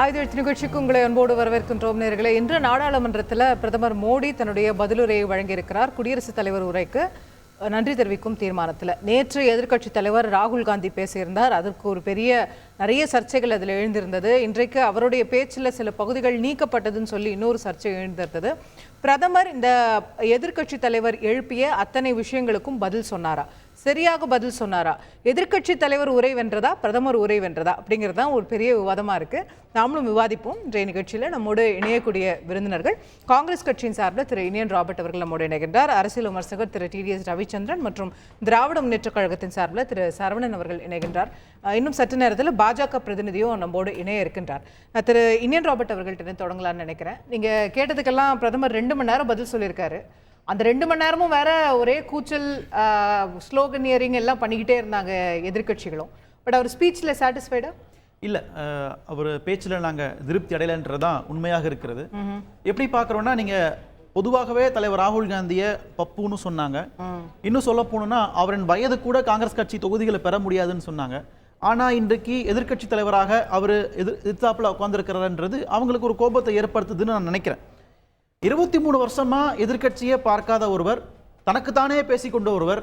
ஆயுத நிகழ்ச்சிக்கு உங்களை அன்போடு வரவேற்கின்றோம் நேயர்களே. இன்று நாடாளுமன்றத்தில் பிரதமர் மோடி தன்னுடைய பதிலுரையை வழங்கியிருக்கிறார். குடியரசுத் தலைவர் உரைக்கு நன்றி தெரிவிக்கும் தீர்மானத்தில் நேற்று எதிர்க்கட்சித் தலைவர் ராகுல் காந்தி பேசியிருந்தார். அதற்கு ஒரு நிறைய சர்ச்சைகள் அதில் எழுந்திருந்தது. இன்றைக்கு அவருடைய பேச்சில் சில பகுதிகள் நீக்கப்பட்டதுன்னு சொல்லி இன்னொரு சர்ச்சை எழுந்திருந்தது. பிரதமர் இந்த எதிர்க்கட்சித் தலைவர் எழுப்பிய அத்தனை விஷயங்களுக்கும் பதில் சொன்னாரா, சரியாக பதில் சொன்னாரா, எதிர்க்கட்சி தலைவர் உரை வென்றதா, பிரதமர் உரை வென்றதா அப்படிங்கிறது தான் ஒரு பெரிய விவாதமாக இருக்குது. நாமளும் விவாதிப்போம். இன்றைய நிகழ்ச்சியில் நம்மோடு இணையக்கூடிய விருந்தினர்கள் காங்கிரஸ் கட்சியின் சார்பில் திரு இனியன் ராபர்ட் அவர்கள் நம்மோடு இணைகின்றார். அரசியல் விமர்சகர் திரு TDS ரவிச்சந்திரன் மற்றும் திராவிட முன்னேற்ற கழகத்தின் சார்பில் திரு சரவணன் அவர்கள் இணைகின்றார். இன்னும் சற்று நேரத்தில் பாஜக பிரதிநிதியும் நம்மோடு இணைய இருக்கின்றார். திரு இனியன் ராபர்ட் அவர்கள்ட்ட தொடங்கலாம்னு நினைக்கிறேன். நீங்கள் கேட்டதுக்கெல்லாம் பிரதமர் 2 மணி நேரம் பதில் சொல்லியிருக்காரு. அந்த 2 மணி நேரமும் வேற ஒரே கூச்சல், ஸ்லோகனியரிங் எல்லாம் பண்ணிக்கிட்டே இருந்தாங்க எதிர்கட்சிகளும். பட் அவர் ஸ்பீச்சில் சாட்டிஸ்ஃபைடா இல்லை, அவர் பேச்சில் நாங்கள் திருப்தி அடையலைன்றது தான் உண்மையாக இருக்கிறது. எப்படி பார்க்குறோன்னா, நீங்கள் பொதுவாகவே தலைவர் ராகுல் காந்தியை பப்புன்னு சொன்னாங்க. இன்னும் சொல்ல போகணுன்னா அவரின் வயது கூட காங்கிரஸ் கட்சி தொகுதிகளை பெற முடியாதுன்னு சொன்னாங்க. ஆனால் இன்றைக்கு எதிர்கட்சி தலைவராக அவர் எதிர்த்தாப்பில் உட்காந்துருக்கிறாருன்றது அவங்களுக்கு ஒரு கோபத்தை ஏற்படுத்துதுன்னு நான் நினைக்கிறேன். 23 வருஷமா எதிர்கட்சியே பார்க்காத ஒருவர், தனக்குத்தானே பேசிக்கொண்ட ஒருவர்,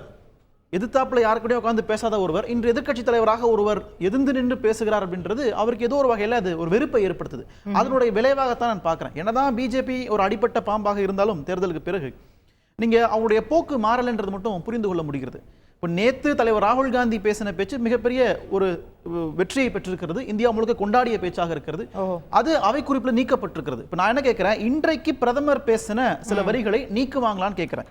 எதிர்த்தாப்புல யாருக்கூடயும் உட்காந்து பேசாத ஒருவர் இன்று எதிர்கட்சி தலைவராக ஒருவர் எதிர்ந்து நின்று பேசுகிறார் அப்படின்றது அவருக்கு ஏதோ ஒரு வகையில் அது ஒரு வெறுப்பை ஏற்படுத்துது. அதனுடைய விளைவாகத்தான் நான் பார்க்குறேன். என்னதான் பிஜேபி ஒரு அடிப்பட்ட பாம்பாக இருந்தாலும் தேர்தலுக்கு பிறகு நீங்கள் அவருடைய போக்கு மாறலைன்றது மட்டும் புரிந்து கொள்ள முடிகிறது. இப்போ நேற்று தலைவர் ராகுல் காந்தி பேசின பேச்சு மிகப்பெரிய ஒரு வெற்றியை பெற்றிருக்கிறது. இந்தியா முழுக்க கொண்டாடிய பேச்சாக இருக்கிறது. அது அவை குறிப்பில் நீக்கப்பட்டிருக்கிறது. இப்போ நான் என்ன கேட்கிறேன், இன்றைக்கு பிரதமர் பேசின சில வரிகளை நீக்குவாங்களான்னு கேட்கிறேன்.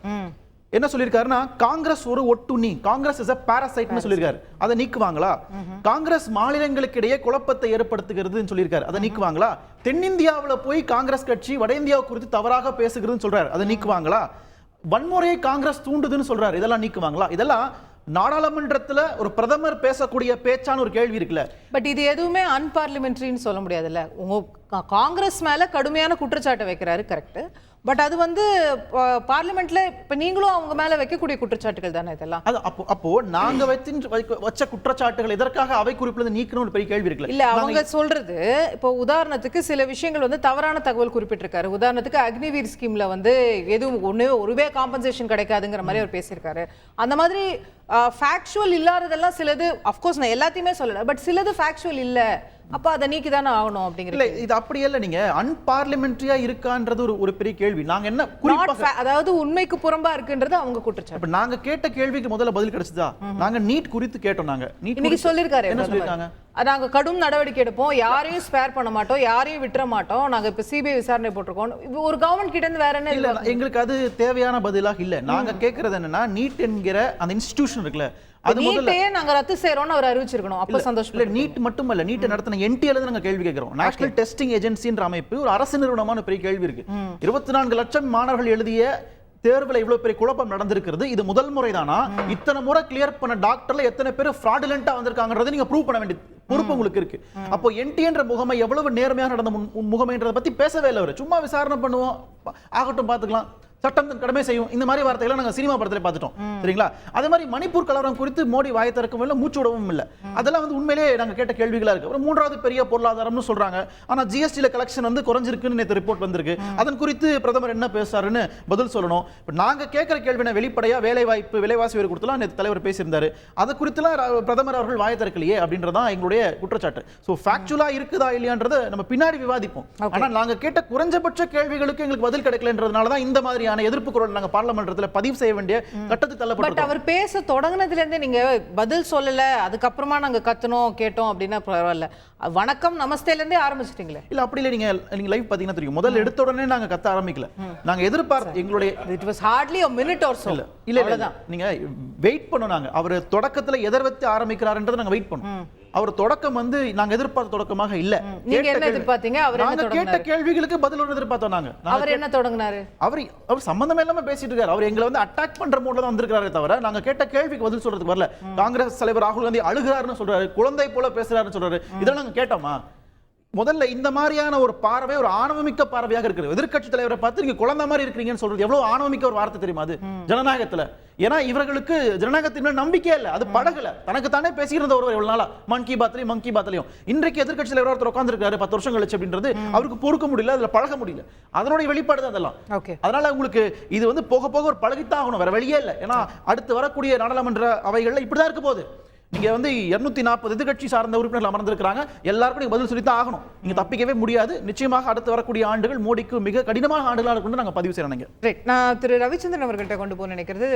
என்ன சொல்லியிருக்காருன்னா, காங்கிரஸ் ஒரு ஒட்டுண்ணி, காங்கிரஸ் இஸ் a parasite சொல்லியிருக்காரு. அதை நீக்குவாங்களா? காங்கிரஸ் மாநிலங்களுக்கு இடையே குழப்பத்தை ஏற்படுத்துகிறதுன்னு சொல்லியிருக்காரு. அதை நீக்குவாங்களா? தென்னிந்தியாவில் போய் காங்கிரஸ் கட்சி வட இந்தியா குறித்து தவறாக பேசுகிறதுன்னு சொல்றாரு. அதை நீக்குவாங்களா? வன்முறையை காங்கிரஸ் தூண்டுதுன்னு சொல்றாரு. இதெல்லாம் நீக்குவாங்களா? இதெல்லாம் நாடாளுமன்றத்துல ஒரு பிரதமர் பேசக்கூடிய பேச்சான ஒரு கேள்வி இருக்குல்ல. பட் இது எதுவுமே அன்பார்லிமெண்ட்ரின்னு சொல்ல முடியாதுல்ல. உங்க காங்கிரஸ் மேல கடுமையான குற்றச்சாட்டை வைக்கிறாரு, கரெக்ட். பட் அது பார்லிமெண்ட்ல இப்ப நீங்களும் அவங்க மேல வைக்கக்கூடிய குற்றச்சாட்டுகள் தானே இதெல்லாம். அது அப்போ நாங்க வச்ச குற்றச்சாட்டுகள் எதற்காக அவை குறிப்பில் நீக்கணும் பெரிய கேள்வி இருக்குல்ல. இல்ல, அவங்க சொல்றது இப்போ உதாரணத்துக்கு சில விஷயங்கள் தவறான தகவல் குறிப்பிட்டிருக்காரு. உதாரணத்துக்கு அக்னிவீர் ஸ்கீம்ல எதுவும் ஒருவே காம்பன்சேஷன் கிடைக்காதுங்கிற மாதிரி அவர் பேசியிருக்காரு. அந்த மாதிரி ஃபேக்சுவல் இல்லாததெல்லாம் சிலது, அஃப்கோர்ஸ் நான் எல்லாத்தையுமே சொல்லல, பட் சிலது ஃபேக்சுவல் இல்ல, அப்ப அதை நீக்கி தானே ஆகணும் அப்படிங்கிறது. இது அப்படி இல்ல, நீங்க அன்பார்லிமெண்டரியா இருக்கான்றது ஒரு பெரிய கேள்வி. நாங்க என்ன அதாவது உண்மைக்கு புறம்பா இருக்குன்றது அவங்க குற்றச்சாட்டு. நாங்க கேட்ட கேள்விக்கு முதல்ல பதில் கிடைச்சதா? நாங்க நீட் குறித்து கேட்டோம். நாங்க இன்னைக்கு சொல்லிருக்காரு, என்ன சொல்லிருக்காங்க? நாங்க கடும் நடவடிக்கை எடுப்போம், யாரையும் ஸ்பேர் பண்ண மாட்டோம், யாரையும் விட்டுற மாட்டோம், நாங்க இப்ப சிபிஐ விசாரணை போட்டிருக்கோம். ஒரு கவர்மெண்ட் கிட்ட இருந்து வேற என்ன இல்ல, எங்களுக்கு அது தேவையான பதிலாக இல்ல. நாங்க கேட்கறது என்னன்னா, நீட் என்கிற அந்த இன்ஸ்டிடியூஷன் இருக்குல்ல, அது நீட்டையே நாங்க ரத்து செய்யறோம்னு அவர் அறிவிச்சிருக்கணும். அப்ப சந்தோஷம். இல்ல, நீட் மட்டுமல்ல, நீட் நடத்தின NTL நாங்க கேள்வி கேட்கிறோம். நேஷனல் டெஸ்டிங் ஏஜென்சின்ற அமைப்பு ஒரு அரசு நிறுவனமான பெரிய கேள்வி இருக்கு. 24 லட்சம் மாணவர்கள் எழுதிய தேர்வுல இவ்வளவு பெரிய குழப்பம் நடந்திருக்கிறது. இது முதல் முறைதானா? இத்தனை முறை கிளியர் பண்ண டாக்டர்ல எத்தனை பேர் ஃப்ராடுலண்டா வந்திருக்காங்கறதை நீங்க ப்ரூவ் பண்ண வேண்டிய பொறுப்பு உங்களுக்கு இருக்கு. அப்போ NTன்ற முகமை எவ்வளவு நேர்மையாக நடந்த முகமைன்றதை பத்தி பேசவே இல்லை. அவர் சும்மா விசாரணை பண்ணுவோம், ஆகட்டும், பாத்துக்கலாம், சட்டம் கடமை செய்யும், இந்த மாதிரி வார்த்தைகளை நாங்க சினிமா படத்துல பார்த்துட்டோம். சரிங்களா? அதே மாதிரி மணிப்பூர் கலவரம் குறித்து மோடி வாயை திறக்கவும் இல்லை, மூச்சு விடவும் இல்லை. அதெல்லாம் உண்மையிலேயே நாங்க கேட்ட கேள்விகளா இருக்கு. ஒரு 3வது பெரிய பொருளாதாரம்னு சொல்றாங்க. ஆனா GSTல கலெக்ஷன் குறைஞ்சிருக்குன்னு நேற்று ரிப்போர்ட் வந்திருக்கு. அதன் குறித்து பிரதமர் என்ன பேசுறாருன்னு பதில் சொல்லணும். இப்போ நாங்க கேட்கிற கேள்வினா வெளிப்படையா வேலை வாய்ப்பு, விலைவாசி உயர்வு கொடுத்தலாம் நேற்று தலைவர் பேசியிருந்தாரு. அதை குறித்துலாம் பிரதமர் அவர்கள் வாயை திறக்கலையே அப்படின்றதான் எங்களுடைய குற்றச்சாட்டு. ஸோ ஃபேக்சுவலா இருக்குதா இல்லையான்றதை நம்ம பின்னாடி விவாதிப்போம். ஆனா நாங்க கேட்ட குறைஞ்சபட்ச கேள்விகளுக்கு எங்களுக்கு பதில் கிடைக்கலன்றதுனால தான் இந்த மாதிரியான எதிர்ப்பு குரல் நாங்க பார்லிமென்ட்ல பதிவு செய்ய வேண்டிய கட்டத்துக்கு தள்ளப்பட்டோம். பட் அவர் பேச தொடங்குனதுல இருந்தே நீங்க பதில் சொல்லல, அதுக்கப்புறமா நாங்க கத்தனோம் கேட்டோம் அப்படின்னா பரவாயில்ல, வணக்கம் நமஸ்தேல இருந்தே ஆரம்பிச்சிட்டீங்களே. இல்ல, அப்படி இல்ல, நீங்க லைவ் பாத்தீங்கன்னா தெரியும், முதல்ல எடுத்த உடனே நாங்க கத்த ஆரம்பிக்கல. நாங்க எதிர்பார்த்த எங்களுடைய it was hardly a minute or so. இல்ல, நீங்க வெயிட் பண்ணோம். அவர் தொடக்கத்துல எதிர்வத்தி ஆரம்பிக்கிறாருன்றதை நாங்க வெயிட் பண்ணோம். அவர் தொடக்கம் நாங்க எதிர்பார்த்த தொடக்கமாக இல்ல. நீங்க என்ன எதிர்பார்த்தீங்க? அவர் என்ன தொடங்கினாரு? கேட்ட கேள்விகளுக்கு பதில் ஒன்று எதிர்பார்த்தோம். அவர் என்ன தொடங்கினாரு? அவர் சம்பந்தமே இல்லாம பேசிட்டு இருக்காரு. அவர் எங்களை அட்டாக் பண்ற மூட்ல தான் வந்திருக்காரே தவிர நாங்க கேட்ட கேள்விக்கு பதில் சொல்றதுக்கு வரல. காங்கிரஸ் தலைவர் ராகுல் காந்தி அழுகிறாருன்னு சொல்றாரு, குழந்தை போல பேசுறாருன்னு சொல்றாரு. இதெல்லாம் நாங்க கேட்டோமா? முதல்ல இந்த மாதிரியான ஒரு பார்வை ஒரு ஆணவமிக்க பார்வையாக இருக்கிறது. எதிர்க்கட்சி தலைவரை பார்த்து நீங்க குழந்தை மாதிரி இருக்கிறீங்கன்னு சொல்றது எவ்வளவு ஆணவமிக்க ஒரு வார்த்தை தெரியுமா அது ஜனநாயகத்துல? ஏன்னா இவர்களுக்கு ஜனநாயகத்தின் மேல் நம்பிக்கை இல்லை, அது பழகல. தனக்கு தானே பேசியிருந்த ஒருவர் எவ்வளவு நாளா மன் கி பாத்லயும் இன்றைக்கு எதிர்க்கட்சி தலைவர் ஒருத்தர் உட்கார்ந்திருக்காரு 10 வருஷம் கழிச்சு அப்படின்றது அவருக்கு பொறுக்க முடியல, அதுல பழக முடியல. அதனுடைய வெளிப்பாடு தான் அதெல்லாம். அதனால உங்களுக்கு இது வந்து போக போக ஒரு பழகித்தான் ஆகணும், வேற வழியே இல்லை. ஏன்னா அடுத்து வரக்கூடிய நாடாளுமன்ற அவைகள்ல இப்படிதான் இருக்க போகுது. நீங்க வந்து 240 எதிர்க்கட்சி சார்ந்த உறுப்பினர்கள் அமர்ந்திருக்கிறாங்க, எல்லாருக்கும் நீங்க பதில் சொல்லித்தான் ஆகணும், நீங்க தப்பிக்கவே முடியாது. நிச்சயமாக அடுத்து வரக்கூடிய ஆண்டுகள் மோடிக்கு மிக கடினமான ஆண்டுகளாக கொண்டு நாங்க பதிவு செய்யறோம். நான் திரு ரவிச்சந்திரன் அவர்கள்ட்ட கொண்டு போக நினைக்கிறது,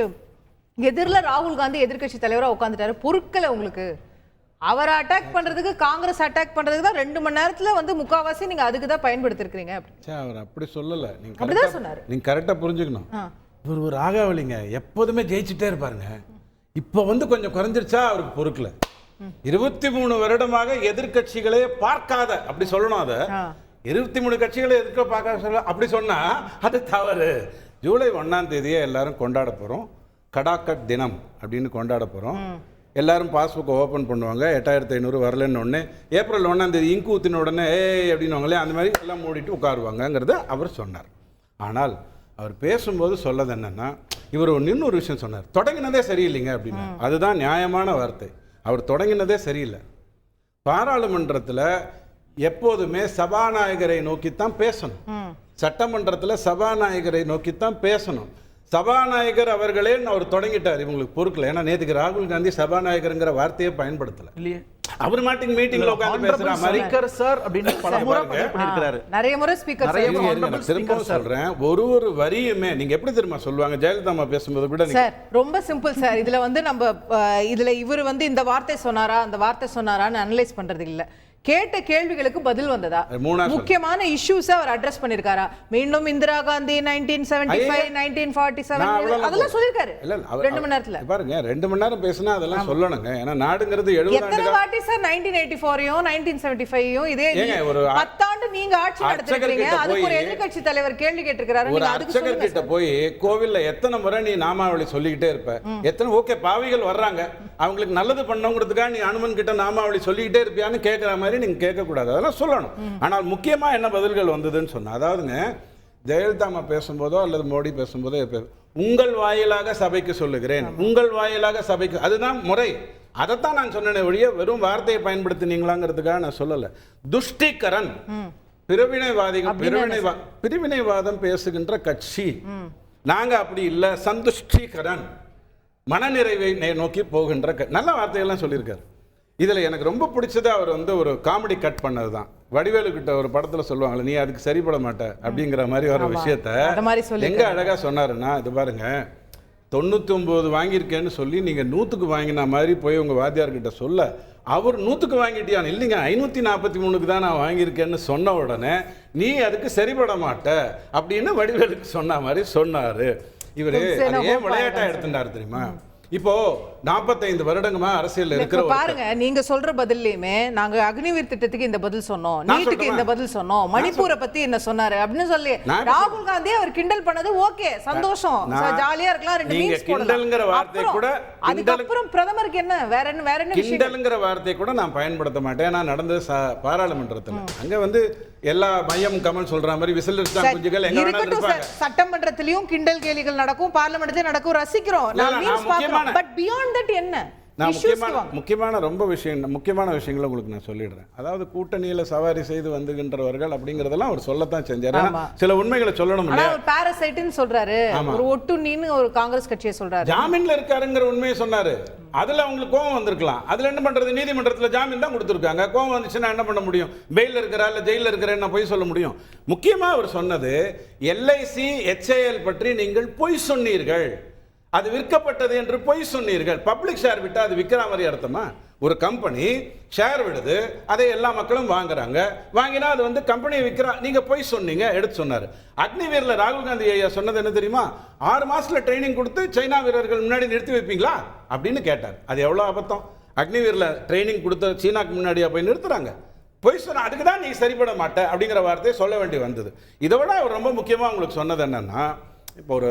எதிரில் ராகுல் காந்தி எதிர்க்கட்சி தலைவராக உட்காந்துட்டாரு, பொருட்களை உங்களுக்கு அவரை அட்டாக் பண்றதுக்கு காங்கிரஸ் அட்டாக் பண்றதுக்கு தான் 2 மணி நேரத்துல வந்து முக்காவாசி நீங்க அதுக்கு தான் பயன்படுத்திருக்கீங்க. அவர் அப்படி சொல்லல, நீங்க அப்படிதான் சொன்னாரு. நீங்க கரெக்டா புரிஞ்சுக்கணும். இவர் ஒரு ராகாவளிங்க, எப்போதுமே ஜெயிச்சுட்டே இருப்பாருங்க. இப்போ வந்து கொஞ்சம் குறைஞ்சிருச்சா அவருக்கு பொறுக்கல. 23 வருடமாக எதிர்கட்சிகளே பார்க்காத, அப்படி சொல்லணும். அதை 23 கட்சிகளை எதிர்க்க பார்க்காத சொல்ல அப்படி சொன்னா அது தவறு. ஜூலை 1ஆம் தேதியே எல்லாரும் கொண்டாட போறோம், கடாக்கட் தினம் அப்படின்னு கொண்டாட போறோம். எல்லாரும் பாஸ்புக் ஓப்பன் பண்ணுவாங்க, 8500 வரலன்னு உடனே ஏப்ரல் 1ஆம் தேதி இங்கு ஊத்தின உடனே அப்படின்னுவாங்களே, அந்த மாதிரி எல்லாம் மூடிட்டு உட்காருவாங்கங்கிறத அவர் சொன்னார். ஆனால் அவர் பேசும்போது சொல்லது என்னன்னா, இவர் இன்னொரு விஷயம் சொன்னார், தொடங்கினதே சரியில்லைங்க அப்படின்னு. அதுதான் நியாயமான வார்த்தை. அவர் தொடங்கினதே சரியில்லை. பாராளுமன்றத்தில் எப்போதுமே சபாநாயகரை நோக்கித்தான் பேசணும், சட்டமன்றத்தில் சபாநாயகரை நோக்கித்தான் பேசணும். சபாநாயகர் அவர்களே அவர் தொடங்கிட்டார், இவங்களுக்கு பொறுக்கல. ஏன்னா நேற்றுக்கு ராகுல் காந்தி சபாநாயகர்ங்கிற வார்த்தையை பயன்படுத்தல. அவர் மாட்டிங் மீட்டிங்ல உட்கார்ந்து பேசுற மாதிரி சார் அப்படின்னு பலமுறை பண்ணிருக்காரு, நிறைய முறை ஸ்பீக்கர். திரும்ப சொல்றேன், ஒரு வரியுமே நீங்க எப்படி தெரியுமா சொல்லுவாங்க, ஜெயலலிதா அம்மா பேசும்போது கூட சார் ரொம்ப சிம்பிள் சார். இதுல வந்து நம்ம இதுல இவர் வந்து இந்த வார்த்தை சொன்னாரா அந்த வார்த்தை சொன்னாரான்னு அனலைஸ் பண்றது இல்ல, கேட்ட கேள்விகளுக்கு பதில் வந்ததா, முக்கியமான இஷ்யூஸ் அவர் அட்ரஸ் பண்ணிருக்காரா, மீண்டும் இந்திரா காந்தி 1975 1947 அதெல்லாம் சொல்லிருக்காரு 2 மணி நேரத்துல. பாருங்க 2 மணி நேரம் பேசினா அதெல்லாம் சொல்லணுங்க. ஏன்னா நாடுங்கிறது 70 எத்தனை வாட்டி சார் 1984யும் 1975யும் இதே 10 ஆண்டு நீங்க ஆட்சி நடத்திருக்கீங்க, அதுக்கு ஒரு எதிர்க்கட்சி தலைவர் கேள்வி கேட்டிருக்காரு. ஒரு அர்ச்சகர் கிட்ட போய் கோவில்ல எத்தனை முறை நீ நாமாவளி சொல்லிக்கிட்டே இருப்ப, எத்தனை ஓகே பாவிகள் வர்றாங்க அவங்களுக்கு நல்லது பண்ணணுங்கிறதுக்காக நீ அனுமன் கிட்ட நாமாவளி சொல்லிக்கிட்டே இருப்பியான்னு கேட்கிற மாதிரி நீங்க கேட்கக்கூடாது, அதெல்லாம் சொல்லணும். ஆனால் முக்கியமா என்ன பதில்கள் வந்ததுன்னு சொன்னா, அதாவதுங்க ஜெயலலிதா அம்மா பேசும்போதோ அல்லது மோடி பேசும்போதோ உங்கள் வாயிலாக சபைக்கு சொல்லுகிறேன், உங்கள் வாயிலாக சபைக்கு, அதுதான் முறை. அதைத்தான் நான் சொன்னேன் ஒழிய வெறும் வார்த்தையை பயன்படுத்தினீங்களாங்கிறதுக்காக நான் சொல்லல. துஷ்டிகரன், பிரிவினைவாதம் பேசுகின்ற கட்சி நாங்க அப்படி இல்லை. சந்துஷ்டிகரன், மனநிறைவை நோக்கி போகின்ற நல்ல வார்த்தைகள்லாம் சொல்லியிருக்காரு. இதில் எனக்கு ரொம்ப பிடிச்சது அவர் வந்து ஒரு காமெடி கட் பண்ணது தான். வடிவேலு கிட்ட ஒரு படத்தில் சொல்லுவாங்களே, நீ அதுக்கு சரிப்பட மாட்ட அப்படிங்கிற மாதிரி ஒரு விஷயத்த எங்க அழகா சொன்னாருன்னா, இது பாருங்க 99 வாங்கியிருக்கேன்னு சொல்லி நீங்க 100க்கு வாங்கின மாதிரி போய் உங்க வாத்தியார்கிட்ட சொல்ல, அவர் 100க்கு வாங்கிட்டியான், இல்லைங்க 543க்கு தான் நான் வாங்கியிருக்கேன்னு சொன்ன உடனே நீ அதுக்கு சரிப்பட மாட்ட அப்படின்னு வடிவேலுக்கு சொன்ன மாதிரி சொன்னாரு. இவரு ஏன் விளையாட்டா எடுத்துட்டாரு தெரியுமா? இப்போ 45 வருடங்கமா அரசியல் இருக்கிற பாருங்க, நீங்க சொல்ற பதிலையுமே நாங்க அக்னிவீர் திட்டத்துக்கு இந்த பதில் சொன்னோம், நீட்டுக்கு இந்த பதில் சொன்னோம், மணிப்பூரை பத்தி என்ன சொன்னாரு அப்படின்னு சொல்லி ராகுல் காந்தி அவர் கிண்டல் பண்ணது ஓகே, சந்தோஷம், ஜாலியா இருக்கலாம். 2 மீம்ஸ் கிண்டல்ங்கற வார்த்தை கூட, அதுக்கப்புறம் பிரதமருக்கு என்ன வேற என்ன கிண்டல்ங்கற வார்த்தை கூட நான் பயன்படுத்த மாட்டேன். நான் நடந்தது பாராளுமன்றத்துல, அங்க வந்து எல்லா மையம் கமல் சொல்ற மாதிரி விசில் அடிச்சா குஞ்சுகள் எங்க வேணாலும் இருப்பாங்க. சட்டமன்றத்திலயும் கிண்டல் கேலிகள் நடக்கும், பார்லிமெண்ட்லயும் நடக்கும், ரசிக்கிறோம். நான் மீம்ஸ் பார்க்கறோம், பட் பியாண்ட் தட் என்ன முக்கியமான விஷயங்களை உங்களுக்கு நான் சொல்லிடுறேன். அதாவது கூட்டணியில சவாரி செய்து வந்துகின்றவர்கள் அப்படிங்கறதெல்லாம் அவர் சொல்லத்தான் செஞ்சாரு. சில உண்மைகளை சொல்லணும் இல்லையா? அவர் பாராசைட்னு சொல்றாரு, ஒரு ஒட்டுண்ணின்னு ஒரு காங்கிரஸ் கட்சியை சொல்றாரு, ஜாமீன்ல இருக்காருங்கிற உண்மையை சொன்னாரு. அதுல அவங்களுக்கு கோவம் வந்திருக்கலாம். அதுல என்ன பண்றது, நீதிமன்றத்துல ஜாமீன் தான் கொடுத்துருக்காங்க. கோவம் வந்துச்சுன்னா என்ன பண்ண முடியும்? பெயில இருக்கிறா இல்ல ஜெயில இருக்கிறேன்னு போய் சொல்ல முடியும்? முக்கியமா அவர் சொன்னது, எல்ஐசி HAL பற்றி நீங்கள் பொய் சொன்னீர்கள், அது விற்கப்பட்டது என்று பொய் சொன்னீர்கள். பப்ளிக் ஷேர் விட்டா அது விற்கிற மாதிரி அர்த்தமா? ஒரு கம்பெனி ஷேர் விடுது, அதை எல்லா மக்களும் வாங்குறாங்க, வாங்கினா அது வந்து கம்பெனியை விற்கிறா, நீங்க பொய் சொன்னீங்க எடுத்து சொன்னாரு. அக்னிவீர்ல ராகுல் காந்தி ஐயா சொன்னது என்ன தெரியுமா? 6 மாசத்துல ட்ரைனிங் கொடுத்து சைனா வீரர்கள் முன்னாடி நிறுத்தி வைப்பீங்களா அப்படின்னு கேட்டார். அது எவ்வளவு அபத்தம். அக்னிவீர்ல ட்ரைனிங் கொடுத்த சீனாக்கு முன்னாடியா போய் நிறுத்துறாங்க? பொய் சொன்ன அதுக்கு தான் நீ சரிப்பட மாட்ட அப்படிங்கிற வார்த்தையை சொல்ல வேண்டி வந்தது. இதை விட அவர் ரொம்ப முக்கியமா உங்களுக்கு சொன்னது என்னன்னா, இப்போ ஒரு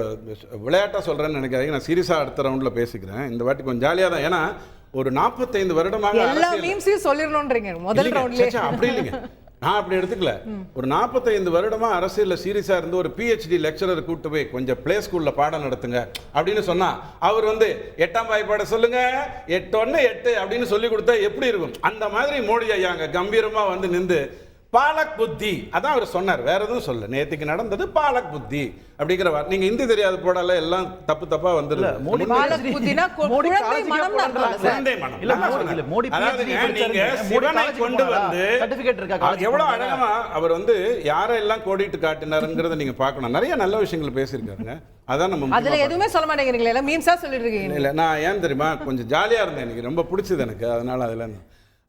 விளையாட்டாக சொல்கிறேன்னு நினைக்காதீங்க, நான் சீரியஸாக அடுத்த ரவுண்டில் பேசிக்கிறேன். இந்த வாட்டி கொஞ்சம் ஜாலியாக தான். ஏன்னா ஒரு 45 வருடமாக எல்லா மீம்ஸையும் சொல்லிடணும்ன்றீங்க முதல் ரவுண்ட்லயே. அப்படி இல்லைங்க, நான் அப்படி எடுத்துக்கல. ஒரு 45 வருடமா அரசியல்ல சீரியஸா இருந்து ஒரு PhD லெக்சரர் கூட்டு போய் கொஞ்சம் பிளே ஸ்கூல்ல பாடம் நடத்துங்க அப்படின்னு சொன்னா அவர் வந்து 8ஆம் வாய்ப்பாட சொல்லுங்க 8 அப்படின்னு சொல்லி கொடுத்தா எப்படி இருக்கும்? அந்த மாதிரி மோடி ஐயா அங்க கம்பீரமா வந்து நின்று பாலக் புத்தி அதான் அவர் சொன்னார், வேற எதுவும் சொல்ல. நேற்றுக்கு நடந்தது பாலக் புத்தி அப்படிங்கிற வார்த்தை. நீங்க ஹிந்தி தெரியாத போடல எல்லாம் தப்பா வந்துருல. மோடி பாலக் புத்தினா குழந்தை மனம் தான் இருக்குல்ல சார்? குழந்தை மனம். இல்ல இல்ல மோடி அதாவது PhD நீங்க சிவனை கொண்டு வந்து சர்டிபிகேட் இருக்கா? எவ்வளவு அழகமா அவர் வந்து யாரெல்லாம் கோடிட்டு காட்டினாருங்கிறத நீங்க பார்க்கணும். நிறைய நல்ல விஷயங்கள் பேசியிருக்காருங்க. அதான் நம்ம அதுல எதுவுமே சொல்ல மாட்டேங்கிறீங்களா? எல்லாம் மீம்ஸா சொல்லிட்டு இருக்கீங்க. இல்ல நான் ஏன் தெரியுமா கொஞ்சம் ஜாலியா இருந்தேன், எனக்கு ரொம்ப பிடிச்சது எனக்கு, அதனால அதுல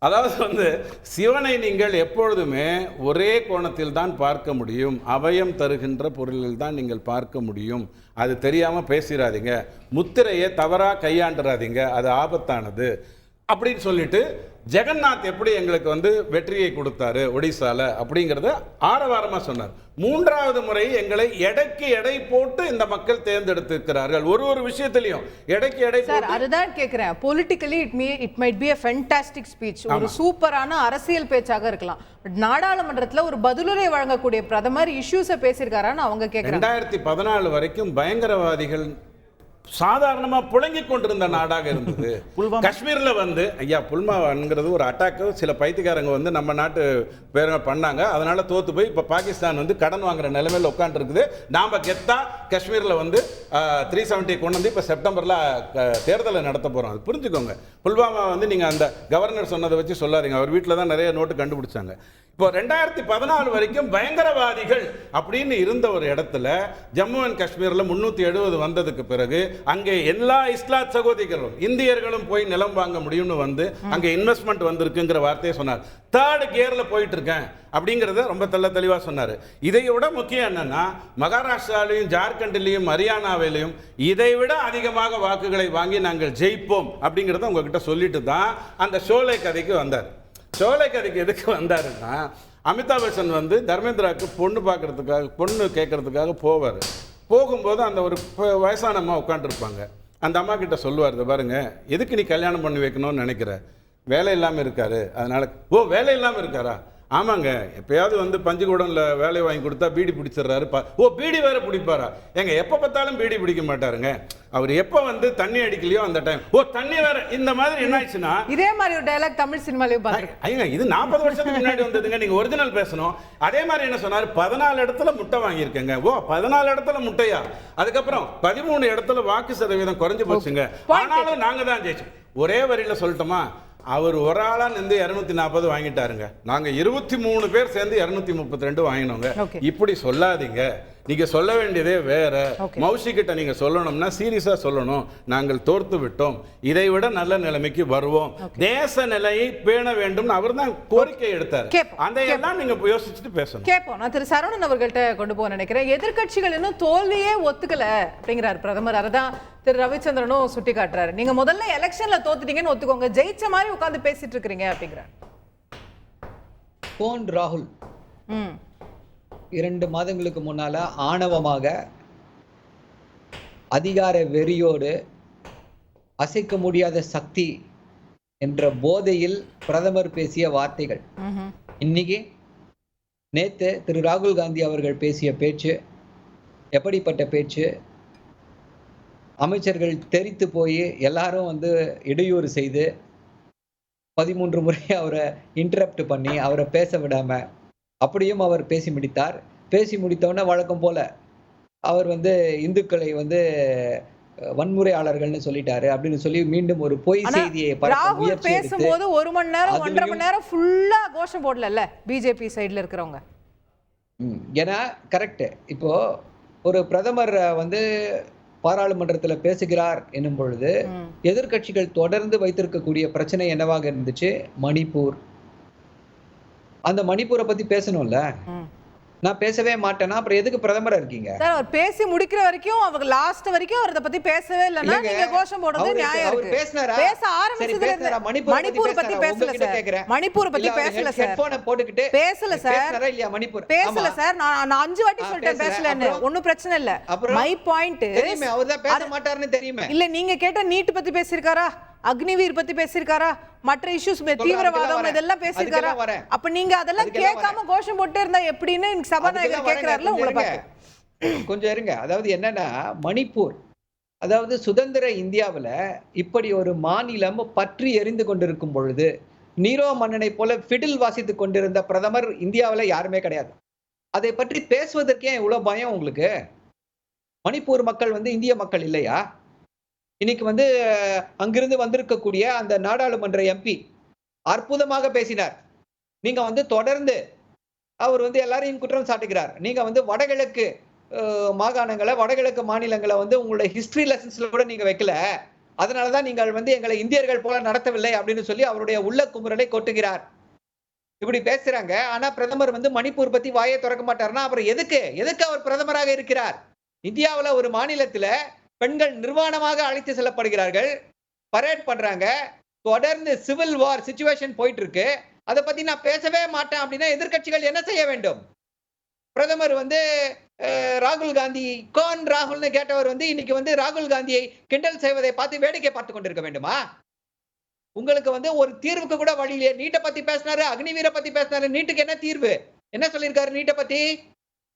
அதாவது வந்து சிவனை நீங்கள் எப்பொழுதுமே ஒரே கோணத்தில் தான் பார்க்க முடியும், அபயம் தருகின்ற பொருளில் தான் நீங்கள் பார்க்க முடியும். அது தெரியாம பேசிடாதீங்க, முத்திரையை தவறா கையாண்டுறாதீங்க, அது ஆபத்தானது அப்படின்னு சொல்லிட்டு ஜெகநாத் எப்படி எங்களுக்கு வந்து வெற்றியை கொடுத்தாரு ஒடிசால அப்படிங்கிறத ஆரவாரமா சொன்னார். 3வது முறை எங்களை எடைக்கு எடை போட்டு இந்த மக்கள் தேர்ந்தெடுத்திருக்கிறார்கள். ஒரு விஷயத்திலையும் எடைக்கு எடை சார், அதுதான் கேக்குறேன். Politically it might be a fantastic speech, ஒரு சூப்பரான அரசியல் பேச்சாக இருக்கலாம். நாடாளுமன்றத்துல ஒரு பதிலுரை வழங்கக்கூடிய பிரதமர் இஷ்யூஸை பேசியிருக்காரான்னு அவங்க கேக்குறாங்க. 2014 வரைக்கும் பயங்கரவாதிகள் சாதாரணமா புழங்கி கொண்டிருந்த நாடாக இருந்தது. காஷ்மீர்ல வந்து ஐயா புல்வாமாங்கிறது ஒரு அட்டாக்கு சில பைத்தியக்காரங்க வந்து நம்ம நாட்டு பேர பண்ணாங்க, அதனால தோத்து போய் இப்ப பாகிஸ்தான் வந்து கடன் வாங்குற நிலைமையில உட்கார்ந்து இருக்குது. நாம கெத்தா காஷ்மீர்ல வந்து 370 கொண்டு வந்து இப்ப செப்டம்பர்ல தேர்தலை நடத்த போறோம். அது புரிஞ்சுக்கோங்க. புல்வாமா வந்து நீங்க அந்த கவர்னர் சொன்னதை வச்சு சொல்லாதீங்க, அவர் வீட்டில் தான் நிறைய நோட்டு கண்டுபிடிச்சாங்க. இப்போ 2014 வரைக்கும் பயங்கரவாதிகள் அப்படின்னு இருந்த ஒரு இடத்துல ஜம்மு அண்ட் காஷ்மீர்ல 370 வந்ததுக்கு பிறகு அங்கே எல்லா இஸ்லாத் சகோதரிகளும் இந்தியர்களும் போய் நிலம் வாங்க முடியும்னு வந்து அங்க இன்வெஸ்ட்மெண்ட் வந்திருக்குங்கிற வார்த்தையை சொன்னார். 3rd கியர்ல போயிட்டு இருக்கேன் அப்படிங்கிறத ரொம்ப தெளிவா சொன்னாரு. இதை விட முக்கியம் என்னன்னா மகாராஷ்டிராலையும் ஜார்க்கண்ட்லையும் ஹரியானாவிலையும் இதை விட அதிகமாக வாக்குகளை வாங்கி நாங்கள் ஜெயிப்போம் அப்படிங்கிறத உங்ககிட்ட சொல்லிட்டு தான் அந்த ஷோலை கதைக்கு வந்தார். ஷோலை கதைக்கு எதுக்கு வந்தாருன்னா அமிதாப் பச்சன் வந்து தர்மேந்திராவுக்கு பொண்ணு கேட்கறதுக்காக போவார். போகும்போது அந்த ஒரு வயசான அம்மா உட்காந்துருப்பாங்க. அந்த அம்மா கிட்ட சொல்லுவார், பாருங்க எதுக்கு நீ கல்யாணம் பண்ணி வைக்கணும்னு நினைக்கிற, வேலை இல்லாமல் இருக்காரு அதனால. ஓ வேலை இல்லாமல் இருக்காரா? ஆமாங்க, எப்பயாவது வந்து பஞ்சுக்கூடம்ல வேலை வாங்கி கொடுத்தா பீடி பிடிச்சிடுறாரு. ஓ பீடி வேற பிடிப்பாரா? எங்க எப்போ பார்த்தாலும் பீடி பிடிக்க மாட்டாருங்க, அவர் எப்போ வந்து தண்ணி அடிக்கலையோ அந்த டைம். ஓ தண்ணி வேற. இந்த மாதிரி என்ன ஆயிடுச்சுன்னா இதே மாதிரி ஒரு டயலாக் தமிழ் சினிமாலையும் பாருங்க. இது 40 வருஷத்துக்கு முன்னாடி வந்ததுங்க. நீங்க ஒரிஜினல் பேசணும். அதே மாதிரி என்ன சொன்னாரு, 14 இடத்துல முட்டை வாங்கியிருக்கேங்க. ஓ 14 இடத்துல முட்டையா? அதுக்கப்புறம் 13 இடத்துல வாக்கு சதவீதம் குறைஞ்சு போச்சுங்க. ஆனாலும் நாங்க தான் ஜெயிச்சோம். ஒரே வரியில சொல்லட்டுமா, அவர் ஒரு ஆளா நின்று 240 வாங்கிட்டாருங்க. நாங்க 23 பேர் சேர்ந்து 232 வாங்கினோங்க. இப்படி சொல்லாதீங்க, நீங்க சொல்ல வேண்டியதே வேற. மௌசி கிட்ட நீங்க சொல்லணும்னா சீரியஸா சொல்லணும், நாங்கள் தோர்த்து விட்டோம், இதை விட நல்ல நிலைமைக்கு வருவோம், தேச நிலையை பேண வேண்டும் அவர் தான் கோரிக்கை எடுத்தார். அந்த எல்லாம் நீங்க யோசிச்சுட்டு பேசணும். கேட்போம். நான் திரு சரவணன் அவர்கள்ட்ட கொண்டு போக நினைக்கிறேன். எதிர்கட்சிகள் இன்னும் தோல்வியே ஒத்துக்கல அப்படிங்கிறார் பிரதமர். அதான் திரு ரவிச்சந்திரனும் சுட்டி காட்டுறாரு. நீங்க முதல்ல எலெக்ஷன்ல தோத்துட்டீங்கன்னு ஒத்துக்கோங்க, ஜெயிச்ச மாதிரி உட்கார்ந்து பேசிட்டு இருக்கீங்க அப்படிங்கிறார். போன் ராகுல் 2 மாதங்களுக்கு முன்னால ஆணவமாக அதிகார வெறியோடு அசைக்க முடியாத சக்தி என்ற போதையில் பிரதமர் பேசிய வார்த்தைகள் இன்னைக்கு நேத்து திரு ராகுல் காந்தி அவர்கள் பேசிய பேச்சு எப்படிப்பட்ட பேச்சு? அமைச்சர்கள் தெரித்து போய் எல்லாரும் வந்து இடையூறு செய்து 13 முறை அவரை இன்டரப்ட் பண்ணி அவரை பேச விடாம அப்படியும் அவர் பேசி முடித்தார். பேசி முடித்தோடனே வழக்கம் போல அவர் வந்து இந்துக்களை வந்து வன்முறையாளர்கள்னு சொல்லிட்டாரு அப்படின்னு சொல்லி மீண்டும் ஒரு பொய் செய்தியை பேசும்போது 1 மணி நேரம் 1.5 மணி நேரம் ஃபுல்லா கோஷம் போடல பிஜேபி சைடுல இருக்கிறவங்க. ஏன்னா கரெக்ட். இப்போ ஒரு பிரதமர் வந்து பாராளுமன்றத்தில் பேசுகிறார் என்னும் பொழுது எதிர்கட்சிகள் தொடர்ந்து வைத்திருக்கக்கூடிய பிரச்சனை என்னவாக இருந்துச்சு? மணிப்பூர். அந்த மணிப்பூரை பத்தி பேசணும்ல. நான் பேசவே மாட்டேனா அப்புறம் எதுக்கு பிரதமரா இருக்கீங்க? சார் அவர் பேசி முடிக்கிற வரைக்கும் அவங்க லாஸ்ட் வரைக்கும் அவர் அத பத்தி பேசவே இல்லனா நீங்க கோஷம் போடுறது நியாயம் இருக்கு. அவர் பேசனாரா? பேச ஆரம்பிச்சதுல மணிப்பூர் பத்தி பேசல சார். மணிப்பூர் பத்தி பேசல சார். ஹெட்போன் போட்டுக்கிட்டு பேசல சார். பேசறா இல்லையா மணிப்பூர்? பேசல சார். நான் 5 வாட்டி சொல்லிட்டேன் பேசலன்னு. ஒண்ணும் பிரச்சனை இல்ல. மை பாயிண்ட் தெரியுமே அவர் தான் பேச மாட்டாருன்னு தெரியுமே. இல்ல நீங்க கேட்ட நீட் பத்தி பேசிருக்காரா? அக்னிவீர் பத்தி பேசியிருக்காரா? மற்ற இஷ்யூஸ் தீவிரவாதம் இதெல்லாம் பேசியிருக்காரா? அப்ப நீங்க அதெல்லாம் கேட்காம கோஷம் போட்டே இருந்தா எப்படின்னு சபாநாயகர் கேட்கிறாருல உங்களை பார்த்து. கொஞ்சம் இருங்க. அதாவது என்னன்னா, மணிப்பூர், அதாவது சுதந்திர இந்தியாவுல இப்படி ஒரு மாநிலம் பற்றி எரிந்து கொண்டிருக்கும் பொழுது நீரோ மன்னனை போல ஃபிடில் வாசித்துக் கொண்டிருந்த பிரதமர் இந்தியாவுல யாருமே கிடையாது. அதை பற்றி பேசுவதற்கே இவ்வளவு பயம் உங்களுக்கு? மணிப்பூர் மக்கள் இந்திய மக்கள் இல்லையா? இன்னைக்கு அங்கிருந்து வந்திருக்கக்கூடிய அந்த நாடாளுமன்ற எம்பி அற்புதமாக பேசினார். நீங்க தொடர்ந்து அவர் எல்லாரையும் குற்றம் சாட்டுகிறார். நீங்க வடகிழக்கு மாகாணங்களை, வடகிழக்கு மாநிலங்களை உங்களுடைய ஹிஸ்டரி லெசன்ஸ்ல கூட நீங்க வைக்கல. அதனாலதான் நீங்கள் எங்களை இந்தியர்கள் போல நடத்தவில்லை அப்படின்னு சொல்லி அவருடைய உள்ள குமுறலை கொட்டுகிறார். இப்படி பேசுறாங்க. ஆனா பிரதமர் மணிப்பூர் பத்தி வாயை திறக்க மாட்டாருன்னா அப்புறம் எதுக்கு அவர் பிரதமராக இருக்கிறார்? இந்தியாவுல ஒரு மாநிலத்துல பெண்கள் நிர்வாணமாக அழைத்து செல்லப்படுகிறார்கள், பரேட் பண்றாங்க, தொடர்ந்து சிவில் வார் சிச்சுவேஷன் போயிட்டு இருக்கு. அதை பத்தி நான் பேசவே மாட்டேன் அப்படின்னா எதிர்க்கட்சிகள் என்ன செய்ய வேண்டும்? பிரதமர் ராகுல் காந்தி கோன் ராகுல்னு கேட்டவர் இன்னைக்கு ராகுல் காந்தியை கிண்டல் செய்வதை பார்த்து வேடிக்கை பார்த்து கொண்டிருக்க வேண்டுமா? உங்களுக்கு ஒரு தீர்வுக்கு கூட வழி இல்லையே. நீட்டை பத்தி பேசினாரு, அக்னிவீரை பத்தி பேசினாரு. நீட்டுக்கு என்ன தீர்வு? என்ன சொல்லியிருக்காரு? நீட்டை பத்தி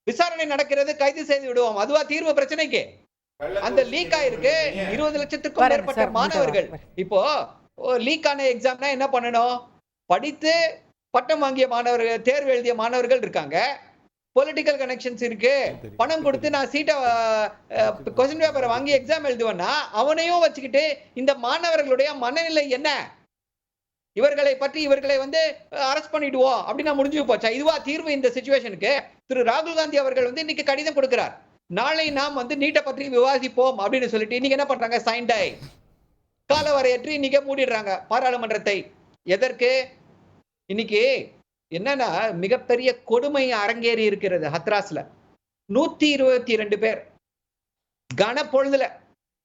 விசாரணை நடக்கிறது, கைது செய்து விடுவோம். அதுவா தீர்வு பிரச்சனைக்கு? அந்த லீக் ஆயிருக்கு 20 லட்சத்துக்கும் மேற்பட்ட மாணவர்கள். இப்போ லீக் ஆன எக்ஸாம்னா என்ன பண்ணணும்? படித்து பட்டம் வாங்கிய மாணவர்கள், தேர்வு எழுதிய மாணவர்கள் இருக்காங்க, பொலிட்டிக்கல் கனெக்ஷன்ஸ் இருக்கு, பணம் கொடுத்து நான் சீட்டை கொஸ்டின் பேப்பரை வாங்கி எக்ஸாம் எழுதுவேன்னா அவனையும் வச்சுக்கிட்டு இந்த மாணவர்களுடைய மனநிலை என்ன? இவர்களை அரெஸ்ட் பண்ணிடுவோம் அப்படின்னா முடிஞ்சு போச்சா? இதுவா தீர்வு இந்த சிச்சுவேஷனுக்கு? திரு ராகுல் காந்தி அவர்கள் இன்னைக்கு கடிதம் கொடுக்கிறார். நாளை நாம் நீட்டை பற்றி விவாதிப்போம் அப்படின்னு சொல்லிட்டு இன்னைக்கு என்ன பண்றாங்க? சைன்டை காலவரையற்றி இன்னைக்கு மூடிடுறாங்க பாராளுமன்றத்தை. எதற்கு? இன்னைக்கு என்னன்னா மிகப்பெரிய கொடுமை அரங்கேறி இருக்கிறது. ஹத்ராஸ்ல 122 பேர், கனப்பொழுதுல